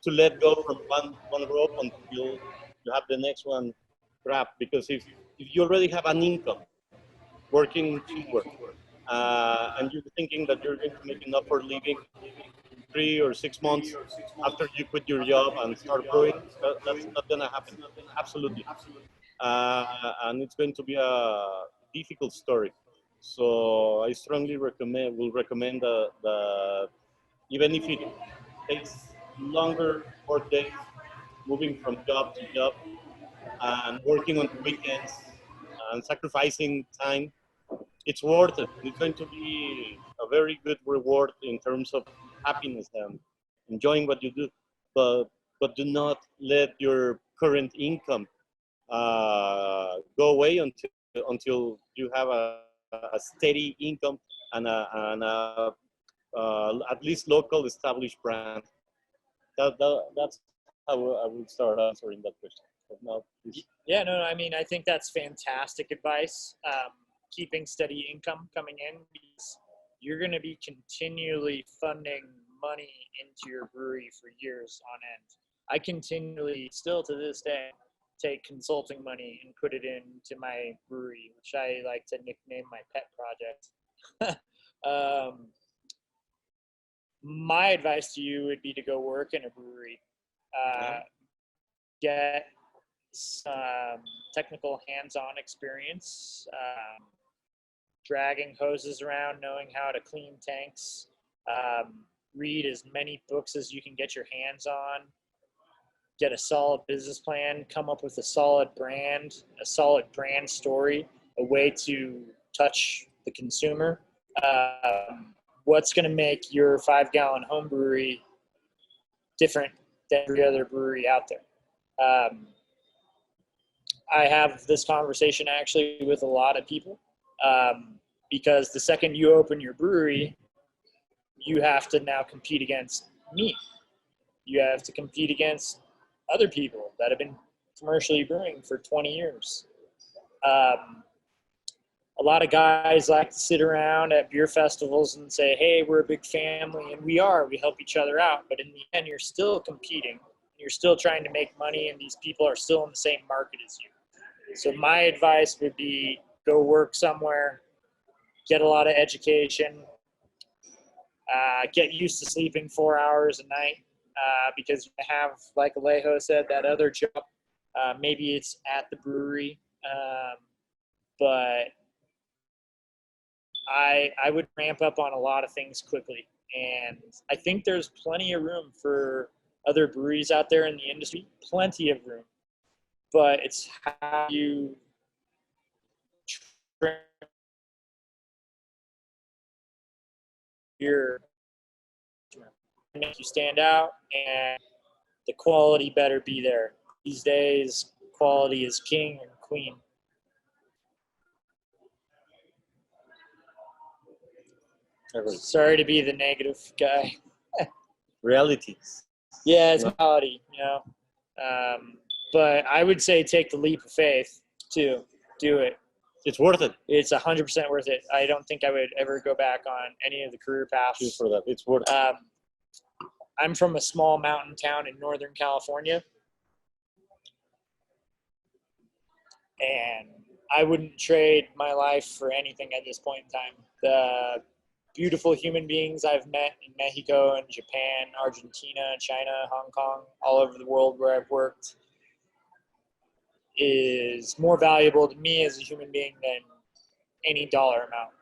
let go from one rope until you have the next one wrapped, because if you already have an income working teamwork, and you're thinking that you're going to make enough for living 3 or 6 months after you quit your job and start brewing, that's not going to happen. Absolutely. And it's going to be a difficult story. So I strongly will recommend that even if it takes longer work days, moving from job to job and working on the weekends and sacrificing time, it's worth it. It's going to be a very good reward in terms of happiness and enjoying what you do. But do not let your current income go away until you have a steady income and at least local established brand. That's how I would start answering that question. But now, Yeah, no, I mean, I think that's fantastic advice. Keeping steady income coming in, because you're going to be continually funding money into your brewery for years on end. I continually, still to this day, take consulting money and put it into my brewery, which I like to nickname my pet project. My advice to you would be to go work in a brewery. Get some technical hands-on experience, dragging hoses around, knowing how to clean tanks, read as many books as you can get your hands on, get a solid business plan, come up with a solid brand story, a way to touch the consumer. What's going to make your 5-gallon home brewery different than every other brewery out there? I have this conversation actually with a lot of people, because the second you open your brewery, you have to now compete against me. You have to compete against other people that have been commercially brewing for 20 years. A lot of guys like to sit around at beer festivals and say, hey, we're a big family, and we help each other out. But in the end, you're still competing. You're still trying to make money, and these people are still in the same market as you. So my advice would be go work somewhere, get a lot of education, get used to sleeping 4 hours a night, because you have, like Alejo said, that other job. Maybe it's at the brewery, but I would ramp up on a lot of things quickly. And I think there's plenty of room for other breweries out there in the industry, plenty of room. But it's how you your make you stand out, and the quality better be there. These days, quality is king and queen. Sorry to be the negative guy. reality. Yeah, it's reality, you know. But I would say take the leap of faith too. Do it. It's worth it. It's 100% worth it. I don't think I would ever go back on any of the career paths. For that, it's worth it. I'm from a small mountain town in Northern California, and I wouldn't trade my life for anything at this point in time. The beautiful human beings I've met in Mexico and Japan, Argentina, China, Hong Kong, all over the world where I've worked is more valuable to me as a human being than any dollar amount.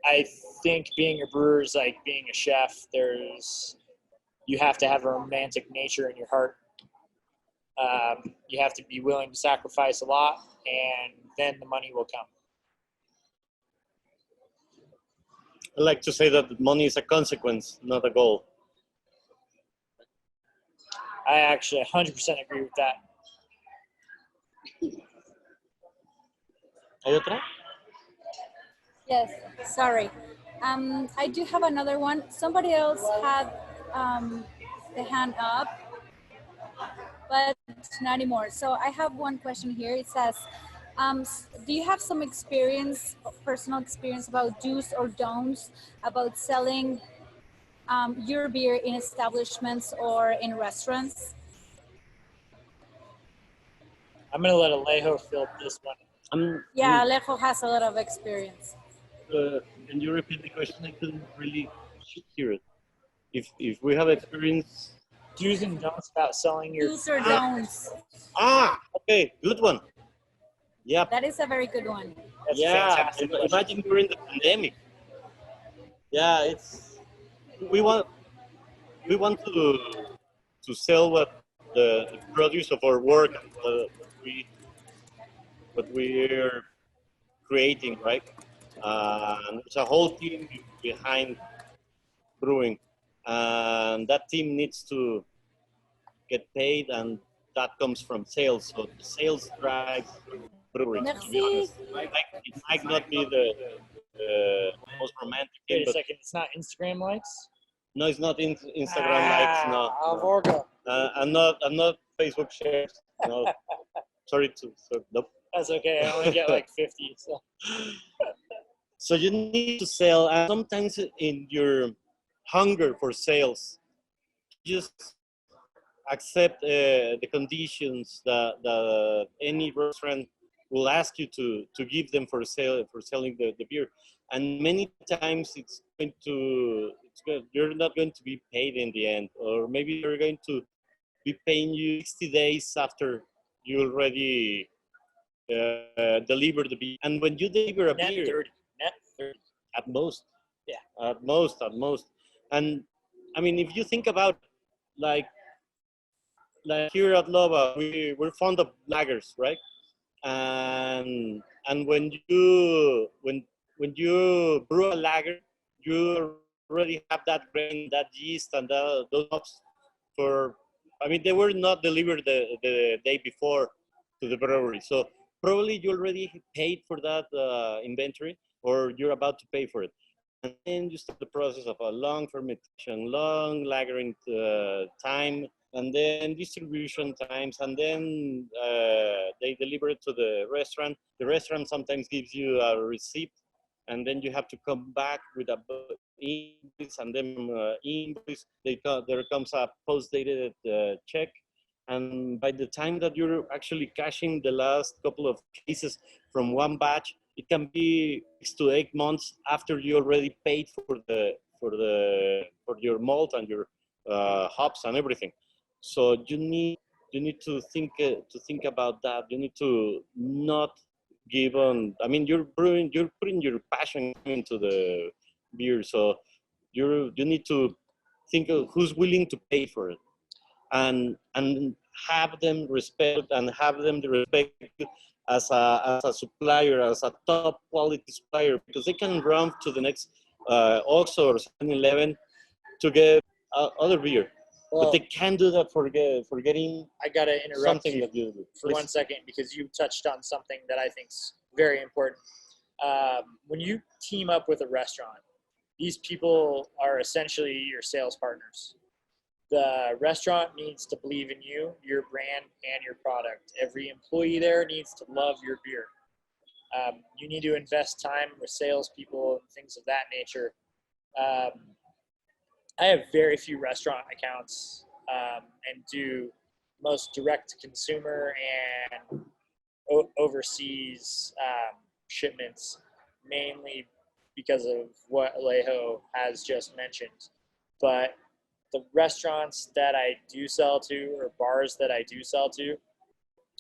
I think being a brewer is like being a chef. You have to have a romantic nature in your heart. You have to be willing to sacrifice a lot, and then the money will come. I like to say that money is a consequence, not a goal. I actually 100% agree with that. ¿Hay otra? Yes, sorry. I do have another one. Somebody else had the hand up, but not anymore. So I have one question here. It says, do you have some experience, personal experience about do's or don'ts about selling your beer in establishments or in restaurants? I'm going to let Alejo fill this one. Yeah, Alejo has a lot of experience. Can you repeat the question? I couldn't really hear it. If we have experience, do's and don'ts about selling your do's or don'ts. Okay, good one. Yeah, that is a very good one. That's imagine during the pandemic. Yeah, we want to sell what the produce of our work, what we're creating, right? And there's a whole team behind brewing, and that team needs to get paid, and that comes from sales. So the sales drives brewery. To be honest, it might not be the most romantic thing, Wait a but second, it's not Instagram likes? no, it's not Instagram likes. No, Alvorga. I'm not Facebook shares. No, sorry to. So, nope. That's okay. I only get like 50. So. So you need to sell, and sometimes in your hunger for sales, just accept the conditions that any restaurant will ask you to give them for selling the beer, and many times you're not going to be paid in the end, or maybe they're going to be paying you 60 days after you already deliver the beer. And when you deliver a Net beer, 30. Net 30. at most, Yeah. at most, and I mean, if you think about like here at Lova, we're fond of lagers, right? And when you brew a lager, you already have that grain, that yeast, and those hops for. I mean, they were not delivered the day before to the brewery, so probably you already paid for that inventory, or you're about to pay for it. And then you start the process of a long fermentation, long lagering time, and then distribution times, and then they deliver it to the restaurant. The restaurant sometimes gives you a receipt, and then you have to come back with a invoice, and then invoice. There comes a post-dated check, and by the time that you're actually cashing the last couple of cases from one batch, it can be 6 to 8 months after you already paid for your malt and your hops and everything. So you need to think about that. You need to not give on. I mean, you're putting your passion into the beer, so you need to think of who's willing to pay for it, and have them respect you as a supplier, as a top quality supplier, because they can run to the next OXXO or 7-Eleven to get other beer. Well, but they can do that for getting I got to interrupt something you that you do. for 1 second because you touched on something that I think is very important. When you team up with a restaurant, these people are essentially your sales partners. The restaurant needs to believe in you, your brand, and your product. Every employee there needs to love your beer. You need to invest time with salespeople and things of that nature. I have very few restaurant accounts and do most direct to consumer and overseas shipments, mainly because of what Alejo has just mentioned. But the restaurants that I do sell to, or bars that I do sell to,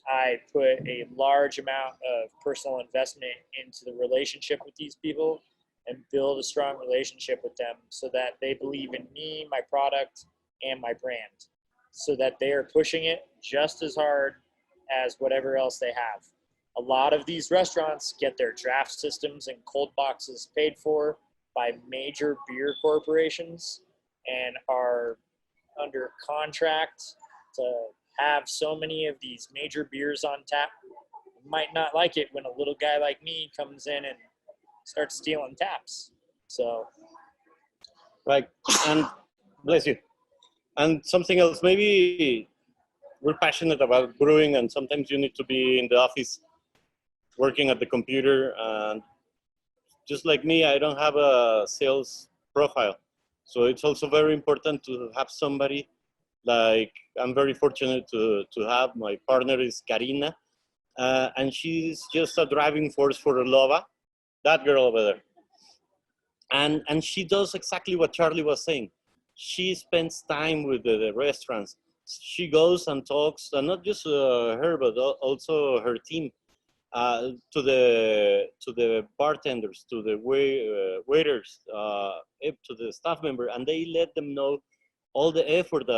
I put a large amount of personal investment into the relationship with these people and build a strong relationship with them so that they believe in me, my product, and my brand, so that they are pushing it just as hard as whatever else they have. A lot of these restaurants get their draft systems and cold boxes paid for by major beer corporations and are under contract to have so many of these major beers on tap. You might not like it when a little guy like me comes in and starts stealing taps. So, Right, and bless you. And something else, maybe we're passionate about brewing, and sometimes you need to be in the office working at the computer. And just like me, I don't have a sales profile. So it's also very important to have somebody like I'm very fortunate to have. My partner is Karina, and she's just a driving force for Lova, that girl over there. And she does exactly what Charlie was saying. She spends time with the restaurants. She goes and talks, and not just her, but also her team, to the bartenders, to the waiters, to the staff member, and they let them know all the effort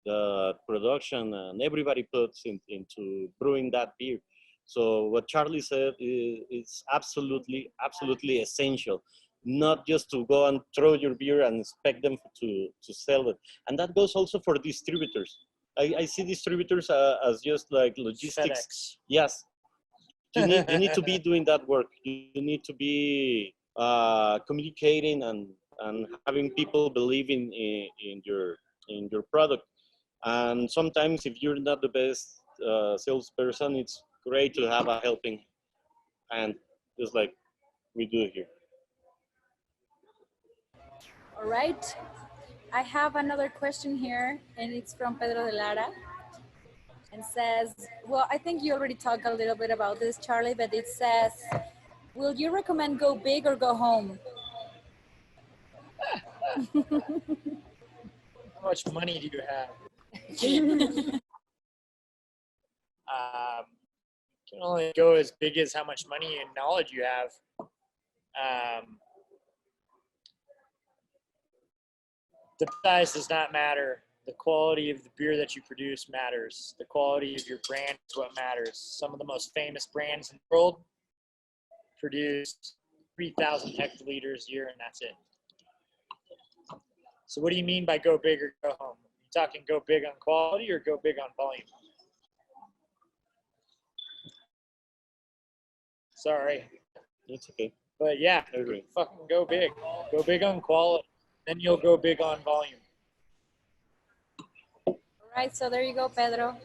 the production and everybody puts into brewing that beer. So what Charlie said is absolutely essential. Not just to go and throw your beer and expect them to sell it. And that goes also for distributors. I see distributors as just like logistics. FedEx. Yes, you need to be doing that work. You need to be communicating and having people believe in your product. And sometimes if you're not the best salesperson, it's great to have a helping hand, just like we do here. All right. I have another question here, and it's from Pedro de Lara, and says, well, I think you already talked a little bit about this, Charlie, but it says, will you recommend go big or go home? How much money do you have? Can only go as big as how much money and knowledge you have. The size does not matter. The quality of the beer that you produce matters. The quality of your brand is what matters. Some of the most famous brands in the world produce 3,000 hectoliters a year, and that's it. So what do you mean by go big or go home? Are you talking go big on quality or go big on volume? Sorry. It's okay. But yeah, fucking go big. Go big on quality. Then you'll go big on volume. All right, so there you go, Pedro.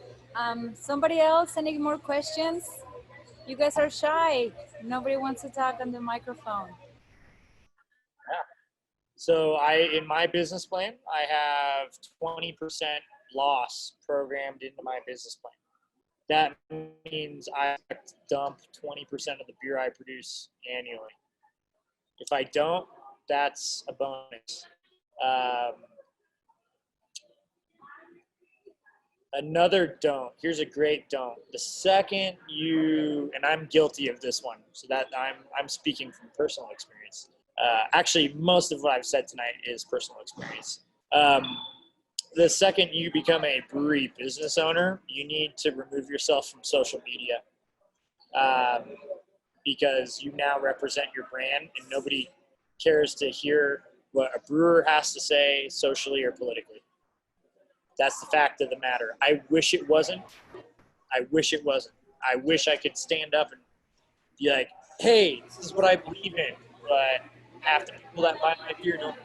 Somebody else, any more questions? You guys are shy. Nobody wants to talk on the microphone. Yeah. So in my business plan, I have 20% loss programmed into my business plan. That means I have to dump 20% of the beer I produce annually. If I don't, that's a bonus. Another don't. Here's a great don't. The second you, and I'm guilty of this one, so that I'm speaking from personal experience. Actually, most of what I've said tonight is personal experience. The second you become a brewery business owner, you need to remove yourself from social media, because you now represent your brand, and nobody cares to hear what a brewer has to say socially or politically. That's the fact of the matter. I wish it wasn't. I wish it wasn't. I wish I could stand up and be like, hey, this is what I believe in, but half the people that buy my beer don't.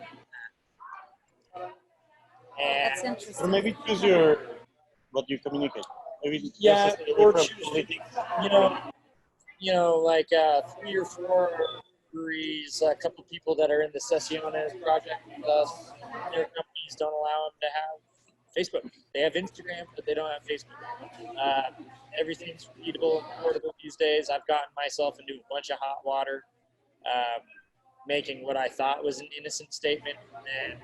That's And interesting. Or maybe choose what you communicate. Maybe yeah, or choose, politics. you know, like 3 or 4 breweries, a couple people that are in the Sesiones project with us. Their companies don't allow them to have Facebook. They have Instagram, but they don't have Facebook. Everything's readable and portable these days. I've gotten myself into a bunch of hot water, making what I thought was an innocent statement, and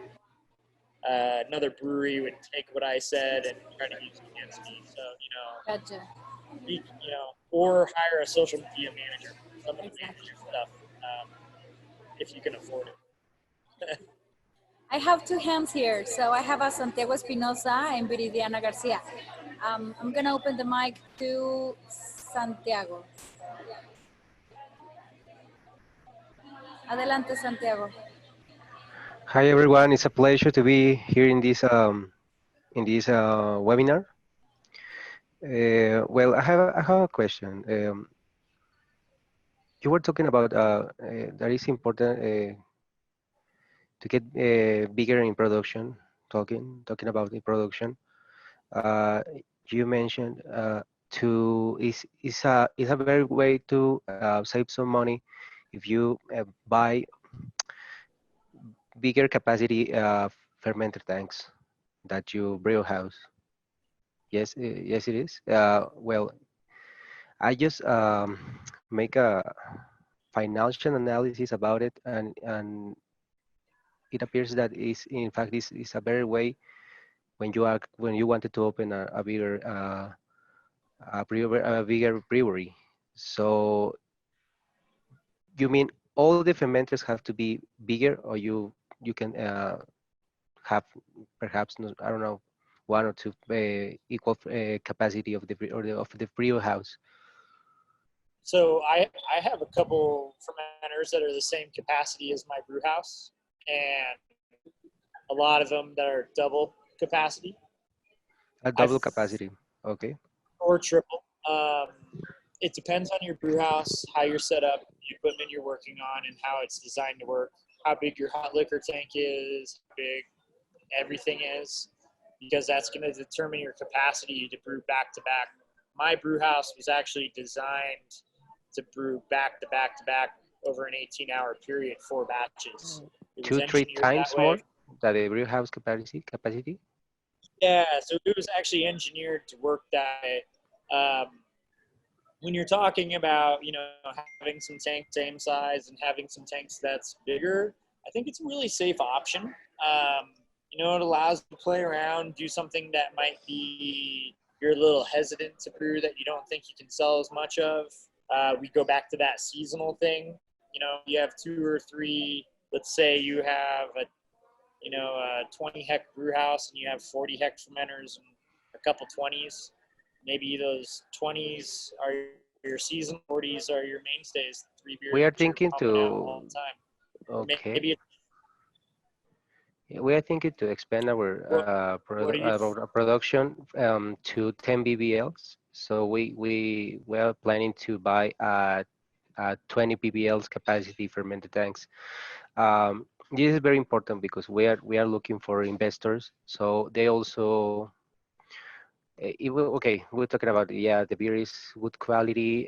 another brewery would take what I said and try to use it against me. So, Gotcha. Or hire a social media manager, someone to manage your stuff, if you can afford it. I have 2 hands here. So I have a Santiago Espinosa and Viridiana Garcia. I'm going to open the mic to Santiago. Adelante, Santiago. Hi everyone, it's a pleasure to be here in this webinar. Well, I have a question. You were talking about that it's important to get bigger in production. Talking about the production. Uh, you mentioned to is a very way to save some money if you buy bigger capacity fermenter tanks that you brew house. Yes, yes, it is. Well, I just make a financial analysis about it, and it appears that is in fact is a better way when you wanted to open a bigger a bigger brewery. So you mean all the fermenters have to be bigger, or you can have perhaps I don't know one or two equal capacity of the of the brew house? So I have a couple fermenters that are the same capacity as my brew house, and a lot of them that are double capacity. A double capacity. Okay. Or triple. It depends on your brew house, how you're set up, the equipment you're working on, and how it's designed to work. How big your hot liquor tank is, how big everything is, because that's going to determine your capacity to brew back to back. My brew house was actually designed to brew back to back to back over an 18-hour period, 4 batches. It was 2-3 engineered times that way. more than the brew house capacity. Yeah, so it was actually engineered to work that way. When you're talking about, having some tanks same size and having some tanks that's bigger, I think it's a really safe option. It allows you to play around, do something that might be you're a little hesitant to brew that you don't think you can sell as much of. We go back to that seasonal thing. You have 2 or 3. Let's say you have a 20 hect brew house and you have 40 hect fermenters and a couple 20s. Maybe those 20s are your season, 40s are your mainstays. 3 beers We are thinking pumping out all to. the time. Okay. Maybe We are thinking to expand our what do you? our production to 10 BBLs. So we are planning to buy 20 BBLs capacity fermented tanks. This is very important because we are looking for investors. So they also okay. We're talking about, yeah, the beer is good quality.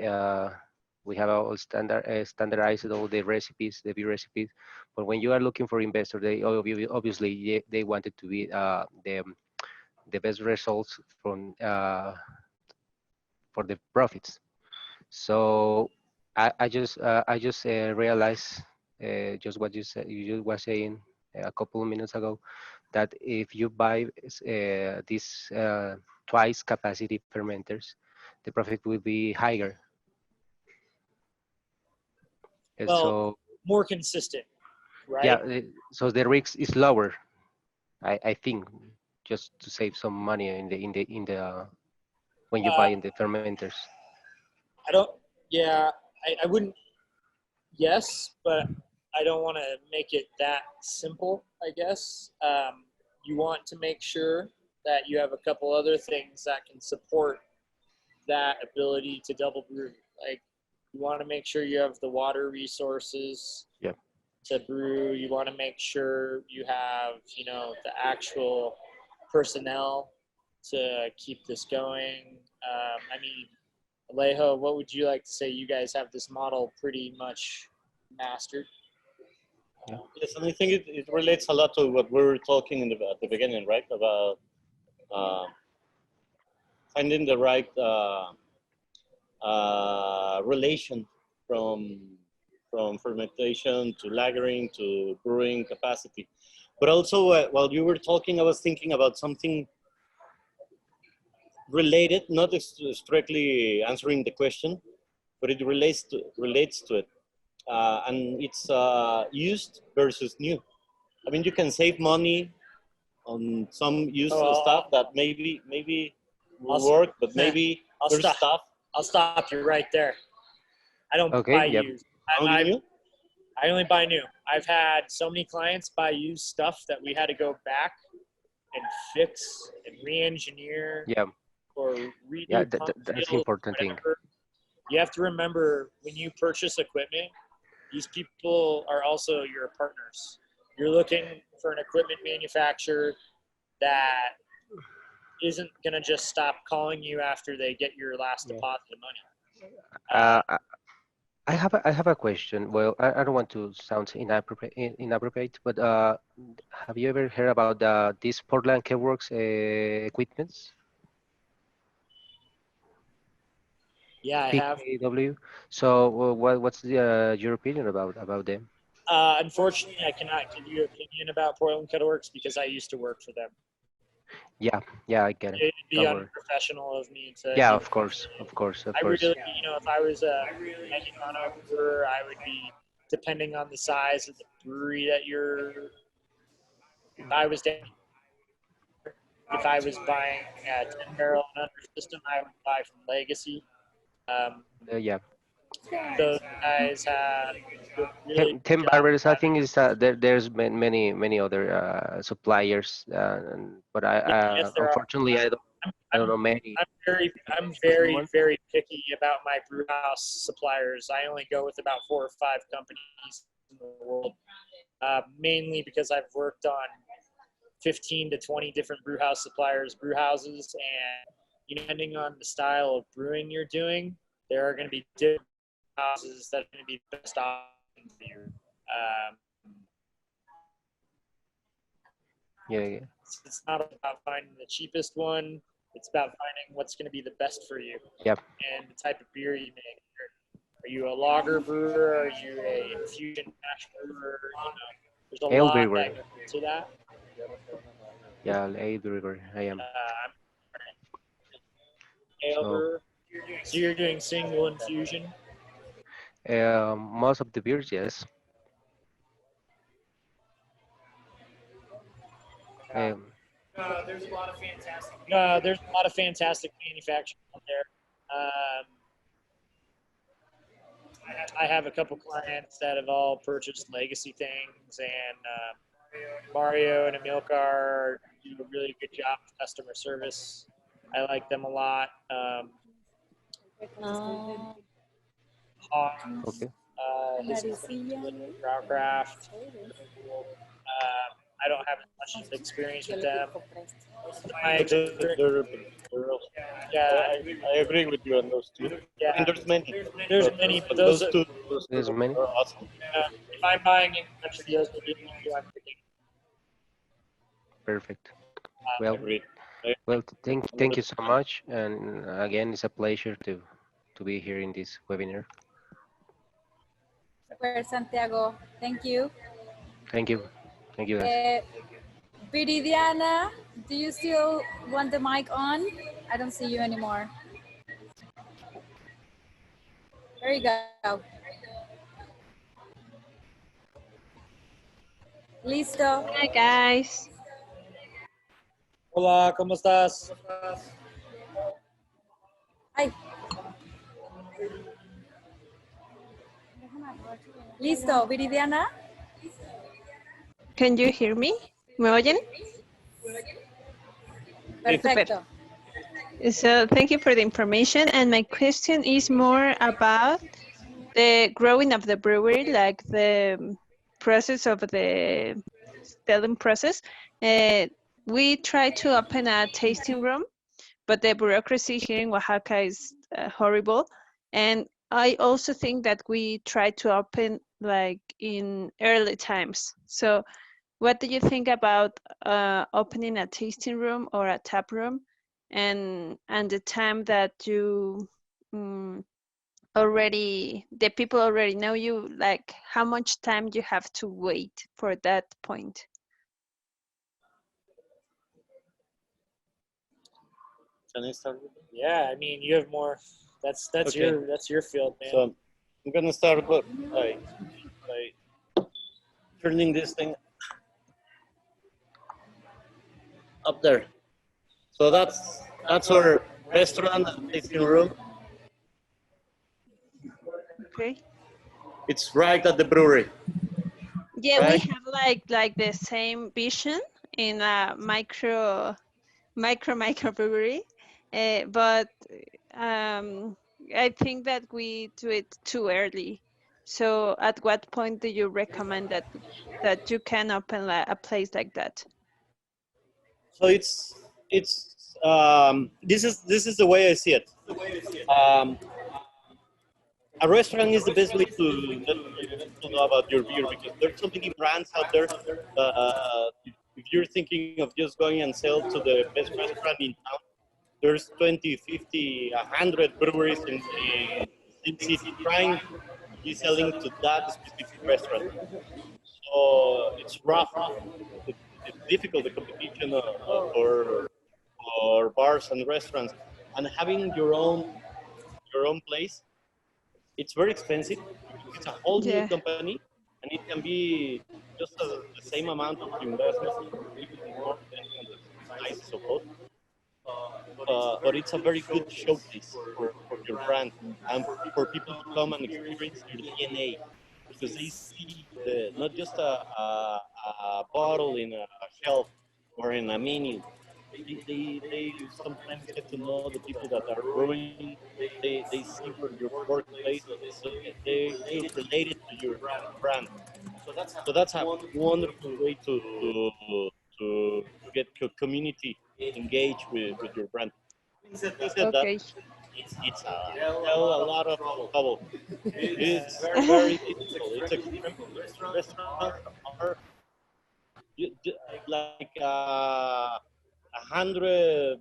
We have all standardized all the recipes, the beer recipes. But when you are looking for investors, they obviously they wanted to be the best results from for the profits. So I just realized just what you were saying a couple of minutes ago, that if you buy these twice capacity fermenters, the profit will be higher. And Well, so more consistent, right? yeah, so the risk is lower. I think, just to save some money in the when you buy in the fermenters. I don't. Yeah, I wouldn't. Yes, but I don't want to make it that simple. I guess you want to make sure that you have a couple other things that can support that ability to double brew. Like, you want to make sure you have the water resources Yeah. to brew. You want to make sure you have, the actual personnel to keep this going. Alejo, what would you like to say? You guys have this model pretty much mastered. Yes, and I think it relates a lot to what we were talking at the beginning, right? About finding the right relation from fermentation to lagering to brewing capacity. But also, while you were talking, I was thinking about something related, not strictly answering the question, but it relates to it, and it's used versus new. I mean, you can save money on some used stuff that maybe will work, but maybe there's stuff. I'll stop you right there. I don't Okay, buy yep. used. Only new? I only buy new. I've had so many clients buy used stuff that we had to go back and fix and re-engineer Yeah, or redo yeah, pump that's seals, important thing. whatever. You have to remember, when you purchase equipment, these people are also your partners. You're looking for an equipment manufacturer that isn't going to just stop calling you after they get your last deposit of money. I have a question. Well, I don't want to sound inappropriate, but have you ever heard about these Portland Cakeworks equipments? Yeah, I have. PKW. So, what's your opinion about them? Unfortunately, I cannot give you an opinion about Portland Cutterworks because I used to work for them. Yeah, I get it. It'd be Don't worry. unprofessional of me to. Yeah, give of course, of course, of I course. really, if I was hanging on a brewer, I would be, depending on the size of the brewery that you're. If I was down, if I was buying a 10-barrel and under system, I would buy from Legacy. Yeah. Those guys have really 10 good job. barrels, I think is there's many other suppliers, but Yes, there are. unfortunately I don't know many. I'm very picky about my brew house suppliers. I only go with about 4 or 5 companies in the world, mainly because I've worked on 15 to 20 different brew houses, and depending on the style of brewing you're doing, there are going to be different houses that are going to be the best option for you. Yeah. It's not about finding the cheapest one. It's about finding what's going to be the best for you. Yep. And the type of beer you make. Are you a lager brewer? Are you a infusion mash brewer? There's a Ale lot brewer. that goes into that. Yeah, ale brewer. I am. I'm ale brewer. So you're doing single infusion? Most of the beers, yes. There's a lot of fantastic manufacturers out there. I have a couple clients that have all purchased legacy things, and Mario and Amilcar do a really good job of customer service. I like them a lot. Hawk, Okay. Craft. I don't have as much experience with them. I agree with you on those two. Yeah. And there's many. But those two There's many. are awesome. If I'm buying in country, those are the two I'm picking. Perfect. Well, Agreed. thank you so much, and again, it's a pleasure to be here in this webinar. Super, Santiago. Thank you. Thank you guys. Viridiana, do you still want the mic on? I don't see you anymore. There you go. Listo. Hi guys. Hola, ¿cómo estás? Ay. Listo, Viridiana. Can you hear me? ¿Me oyen? Perfecto. So thank you for the information. And my question is more about the growing of the brewery, like the process of the selling process. We tried to open a tasting room, but the bureaucracy here in Oaxaca is horrible. And I also think that we tried to open like in early times. So what do you think about opening a tasting room or a tap room, and the time that you the people already know you, like how much time you have to wait for that point? Can I start with that? Yeah, I mean, you have more. That's Okay. your field, man. So I'm gonna start by turning this thing up there. So that's our restaurant and tasting room. Okay. It's right at the brewery. Yeah, Right. we have like the same vision in a micro brewery, but I think that we do it too early. So at what point do you recommend that you can open a place like that? So this is the way I see it. A restaurant is the best way to let people know about your beer, because there's so many brands out there. If you're thinking of just going and sell to the best restaurant in town, there's 20, 50, 100 breweries in the city trying to be selling to that specific restaurant. So it's rough. It's difficult, the competition for bars and restaurants, and having your own place. It's very expensive. It's a whole new Yeah. company, and it can be just the same amount of investment, even more, depending on the so both. But it's a very good showcase for your brand and for people to come and experience your DNA because they see not just a bottle in a shelf or in a menu. They sometimes get to know the people that are brewing. They see where your workplace, so they feel related to your brand. So that's a wonderful way to get community engaged with your brand. Having said that, Okay. it's a hell a lot of trouble. It's very difficult. It's extremely. Restaurants are like 100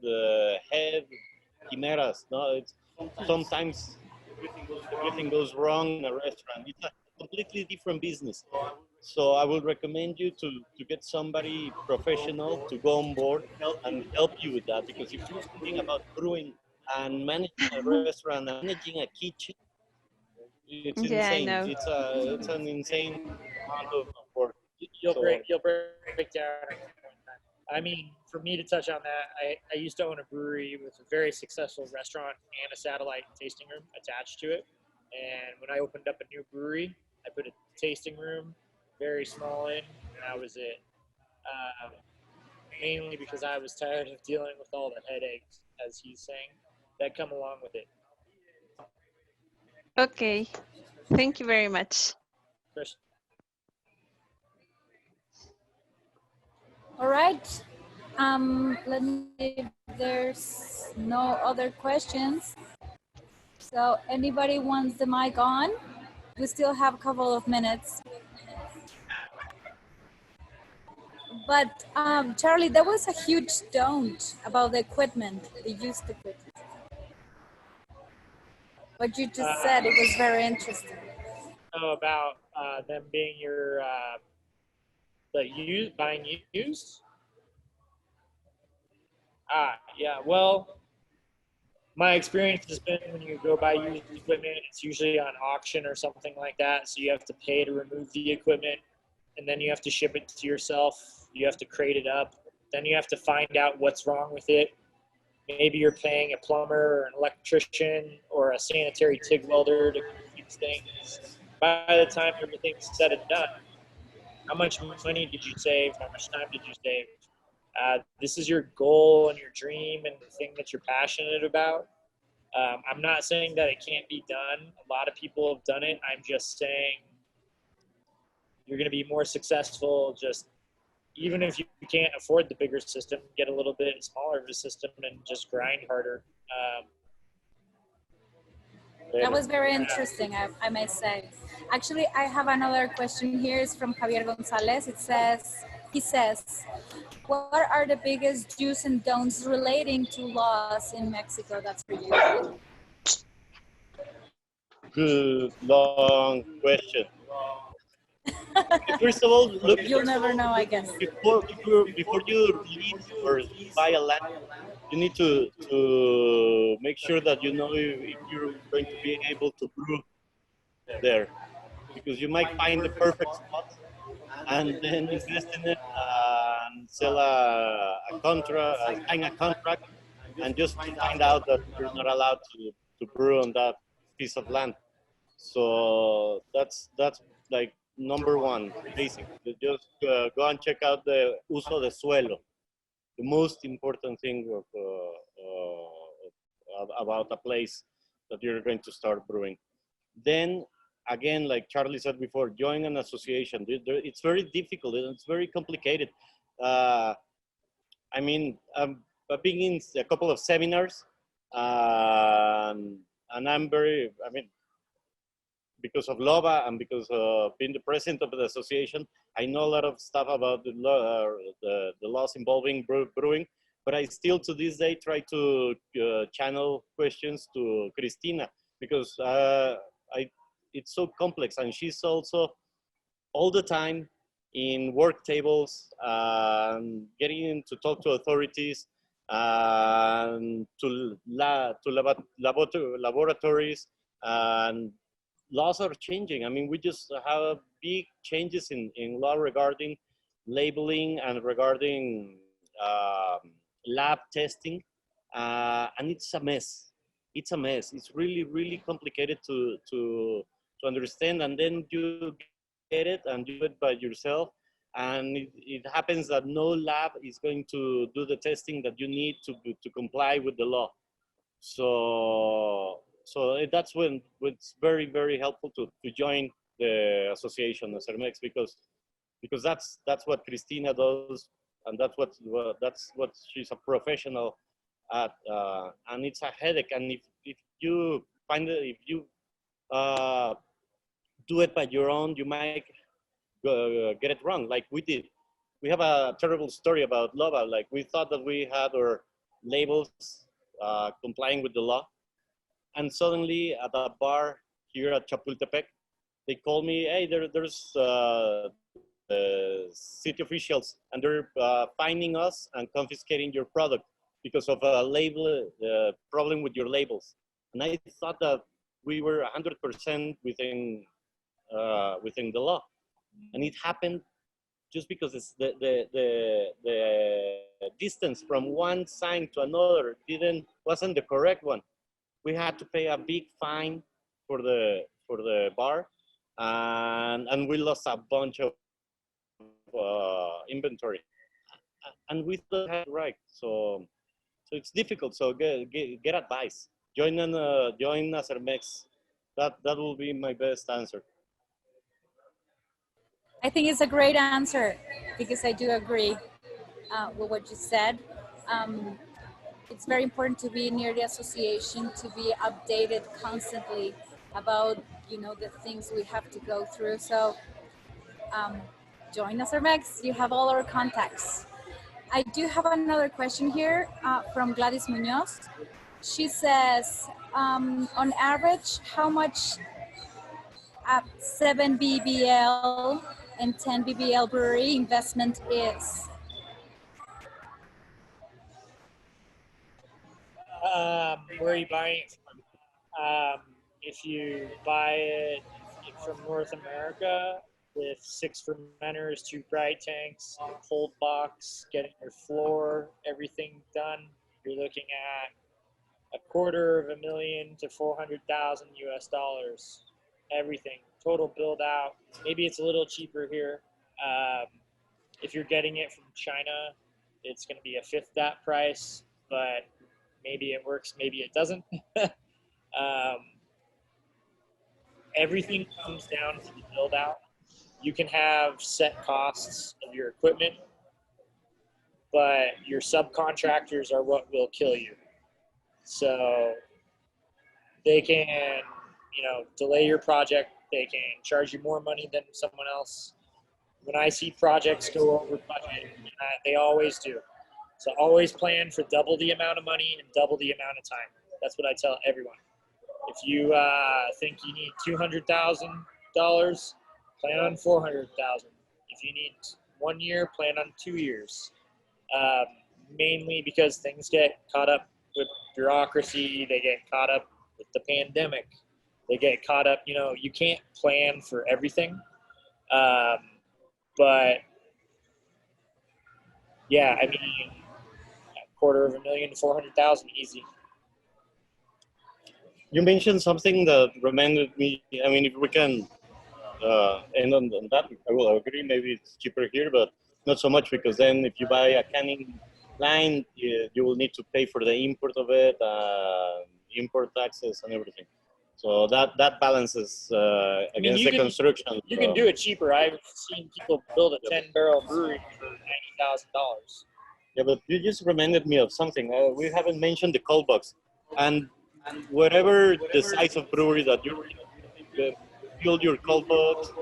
head chimeras. No, it's sometimes everything goes wrong in a restaurant. It's a completely different business. So I would recommend you to get somebody professional to go on board and help you with that. Because if you're thinking about brewing and managing a restaurant and managing a kitchen, it's Yeah, I insane. know. It's an insane amount of work. So You'll break down at one time. I mean, for me to touch on that, I used to own a brewery with a very successful restaurant and a satellite tasting room attached to it. And when I opened up a new brewery, I put a tasting room, very small in, and that was it. Um, Mainly because I was tired of dealing with all the headaches, as he's saying, that come along with it. Okay. Thank you very much. Chris, All right. Let me see if there's no other questions. So anybody wants the mic on? We still have a couple of minutes. But Charlie, there was a huge don't about the equipment, the used equipment. What you just said, it was very interesting. about them being your buying used. Yeah. Well, my experience has been when you go buy used equipment, it's usually on auction or something like that. So you have to pay to remove the equipment, and then you have to ship it to yourself. You have to crate it up. Then you have to find out what's wrong with it. Maybe you're paying a plumber or an electrician or a sanitary TIG welder to fix things. By the time everything's said and done, how much money did you save? How much time did you save? This is your goal and your dream and the thing that you're passionate about. I'm not saying that it can't be done. A lot of people have done it. I'm just saying you're going to be more successful just even if you can't afford the bigger system, get a little bit smaller of a system and just grind harder. That was very interesting, I may say. Actually, I have another question here. It's from Javier Gonzalez. He says, what are the biggest do's and don'ts relating to laws in Mexico? That's for you, right? good long question. First of all, look. You'll never know, I guess. Before you lease or buy a land, you need to make sure that you know if you're going to be able to brew there, because you might find the perfect spot and then invest in it and sell a contract, sign a contract, and just to find out that you're not allowed to brew on that piece of land. So that's like number one, basically. Just go and check out the uso de suelo, the most important thing about a place that you're going to start brewing. Then again, like Charlie said before, join an association. It's very difficult. It's very complicated. I mean, I've been in a couple of seminars, and I'm very, I mean, because of LOBA and because of being the president of the association, I know a lot of stuff about the laws involving brewing, but I still to this day try to channel questions to Cristina because it's so complex, and she's also all the time in work tables, getting to talk to authorities, to laboratories, and laws are changing. I mean, we just have big changes in law regarding labeling and regarding lab testing, and it's a mess. It's a mess. It's really, really complicated to understand, and then you get it and do it by yourself. And it happens that no lab is going to do the testing that you need to comply with the law. So that's when it's very, very helpful to join the association, the Cermex, because that's what Cristina does, and that's what she's a professional at, and it's a headache. And if you find it, if you do it by your own, you might get it wrong, like we did. We have a terrible story about Loba. Like, we thought that we had our labels complying with the law, and suddenly at a bar here at Chapultepec, they called me, hey, there's city officials, and they're finding us and confiscating your product because of a label problem with your labels. And I thought that we were 100% within the law, and it happened just because it's the distance from one sign to another wasn't the correct one. We had to pay a big fine for the bar, and we lost a bunch of inventory, and we still had right. So it's difficult. So get advice. Join a Cermex. That will be my best answer. I think it's a great answer because I do agree with what you said. It's very important to be near the association, to be updated constantly about the things we have to go through. So join us, Cermex. You have all our contacts. I do have another question here from Gladys Munoz. She says, on average, how much 7 BBL and 10 BBL brewery investment is? Where are you buying it from? If you buy it from North America with 6 fermenters, 2 bright tanks, a cold box, getting your floor, everything done, you're looking at $250,000 to $400,000 US. Everything, total build out. Maybe it's a little cheaper here. If you're getting it from China, it's going to be a fifth that price, but maybe it works, maybe it doesn't. Everything comes down to the build out. You can have set costs of your equipment, but your subcontractors are what will kill you. So they can, delay your project. They can charge you more money than someone else. When I see projects go over budget, they always do. So always plan for double the amount of money and double the amount of time. That's what I tell everyone. If you think you need $200,000, plan on $400,000. If you need 1 year, plan on 2 years. Mainly because things get caught up with bureaucracy. They get caught up with the pandemic. They get caught up. You can't plan for everything. But yeah, I mean, $250,000 to $400,000 easy. You mentioned something that reminded me. I mean, if we can end on that, I will agree. Maybe it's cheaper here, but not so much, because then if you buy a canning line, you will need to pay for the import of it, import taxes and everything. So that balances against the construction. You can do it cheaper. I've seen people build a 10-barrel brewery for $90,000. Yeah, but you just reminded me of something. We haven't mentioned the cold box. And whatever the size of brewery that you build your cold box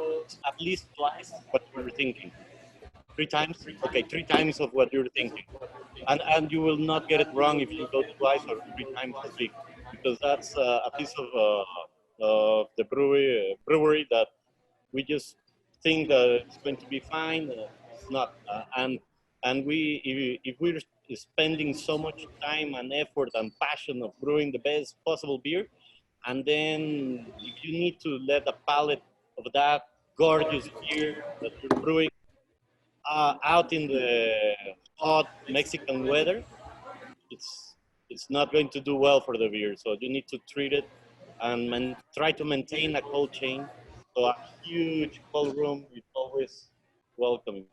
at least twice what you're thinking. 3 times? Okay, 3 times of what you're thinking. And you will not get it wrong if you go twice or 3 times as big, because that's a piece of the brewery that we just think that it's going to be fine. It's not. And if we're spending so much time and effort and passion of brewing the best possible beer, and then if you need to let a pallet of that gorgeous beer that you're brewing out in the hot Mexican weather, it's not going to do well for the beer. So you need to treat it and try to maintain a cold chain. So a huge cold room is always welcoming.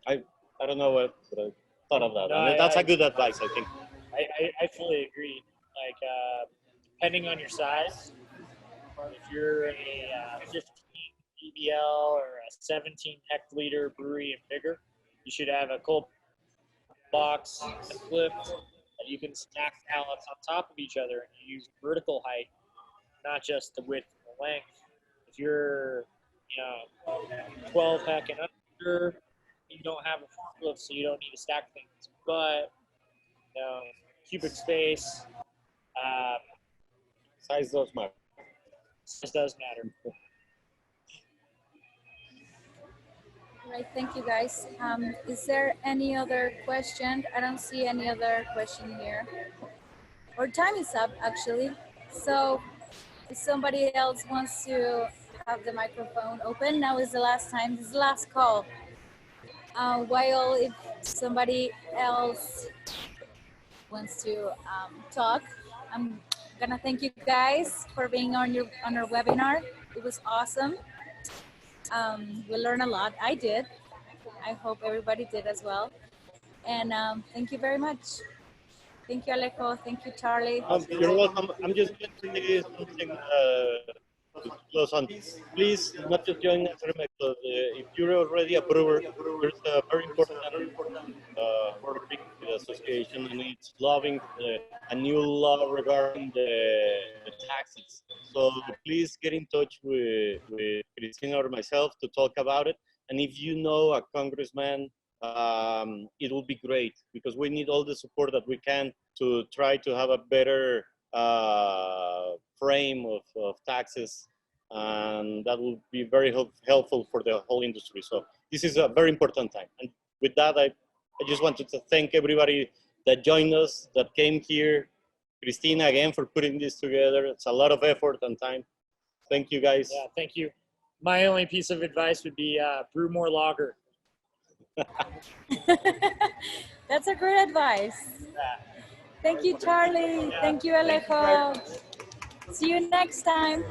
I don't know what, but I thought of that. No, And that's a good advice, I think. I fully agree. Like, depending on your size, if you're a 15 BBL or a 17 hectoliter brewery and bigger, you should have a cold box flipped that you can stack pallets on top of each other and you use vertical height, not just the width and the length. If you're, 12 heck and under, you don't have a forklift, so you don't need to stack things. But cubic space, Size does matter. size does matter. All right, thank you guys. Is there any other question? I don't see any other question here. Our time is up, actually. So if somebody else wants to have the microphone open, now is the last time. This is the last call. While if somebody else wants to talk, I'm gonna thank you guys for being on our webinar. It was awesome. We learned a lot. I did. I hope everybody did as well. And thank you very much. Thank you, Alejo. Thank you, Charlie. You're welcome. I'm just going to say something to close on. Please, not just join us, because if you're already a brewer, there's a very important work with the association, and it's loving a new law regarding the taxes. So please get in touch with Cristina or myself to talk about it. And if you know a congressman, it will be great, because we need all the support that we can to try to have a better frame of taxes, and that will be very helpful for the whole industry. So this is a very important time. And with that, I just wanted to thank everybody that joined us, that came here. Cristina, again, for putting this together. It's a lot of effort and time. Thank you, guys. Yeah, thank you. My only piece of advice would be brew more lager. That's a great advice. Thank you, Charlie. Thank you, Alejo. See you next time.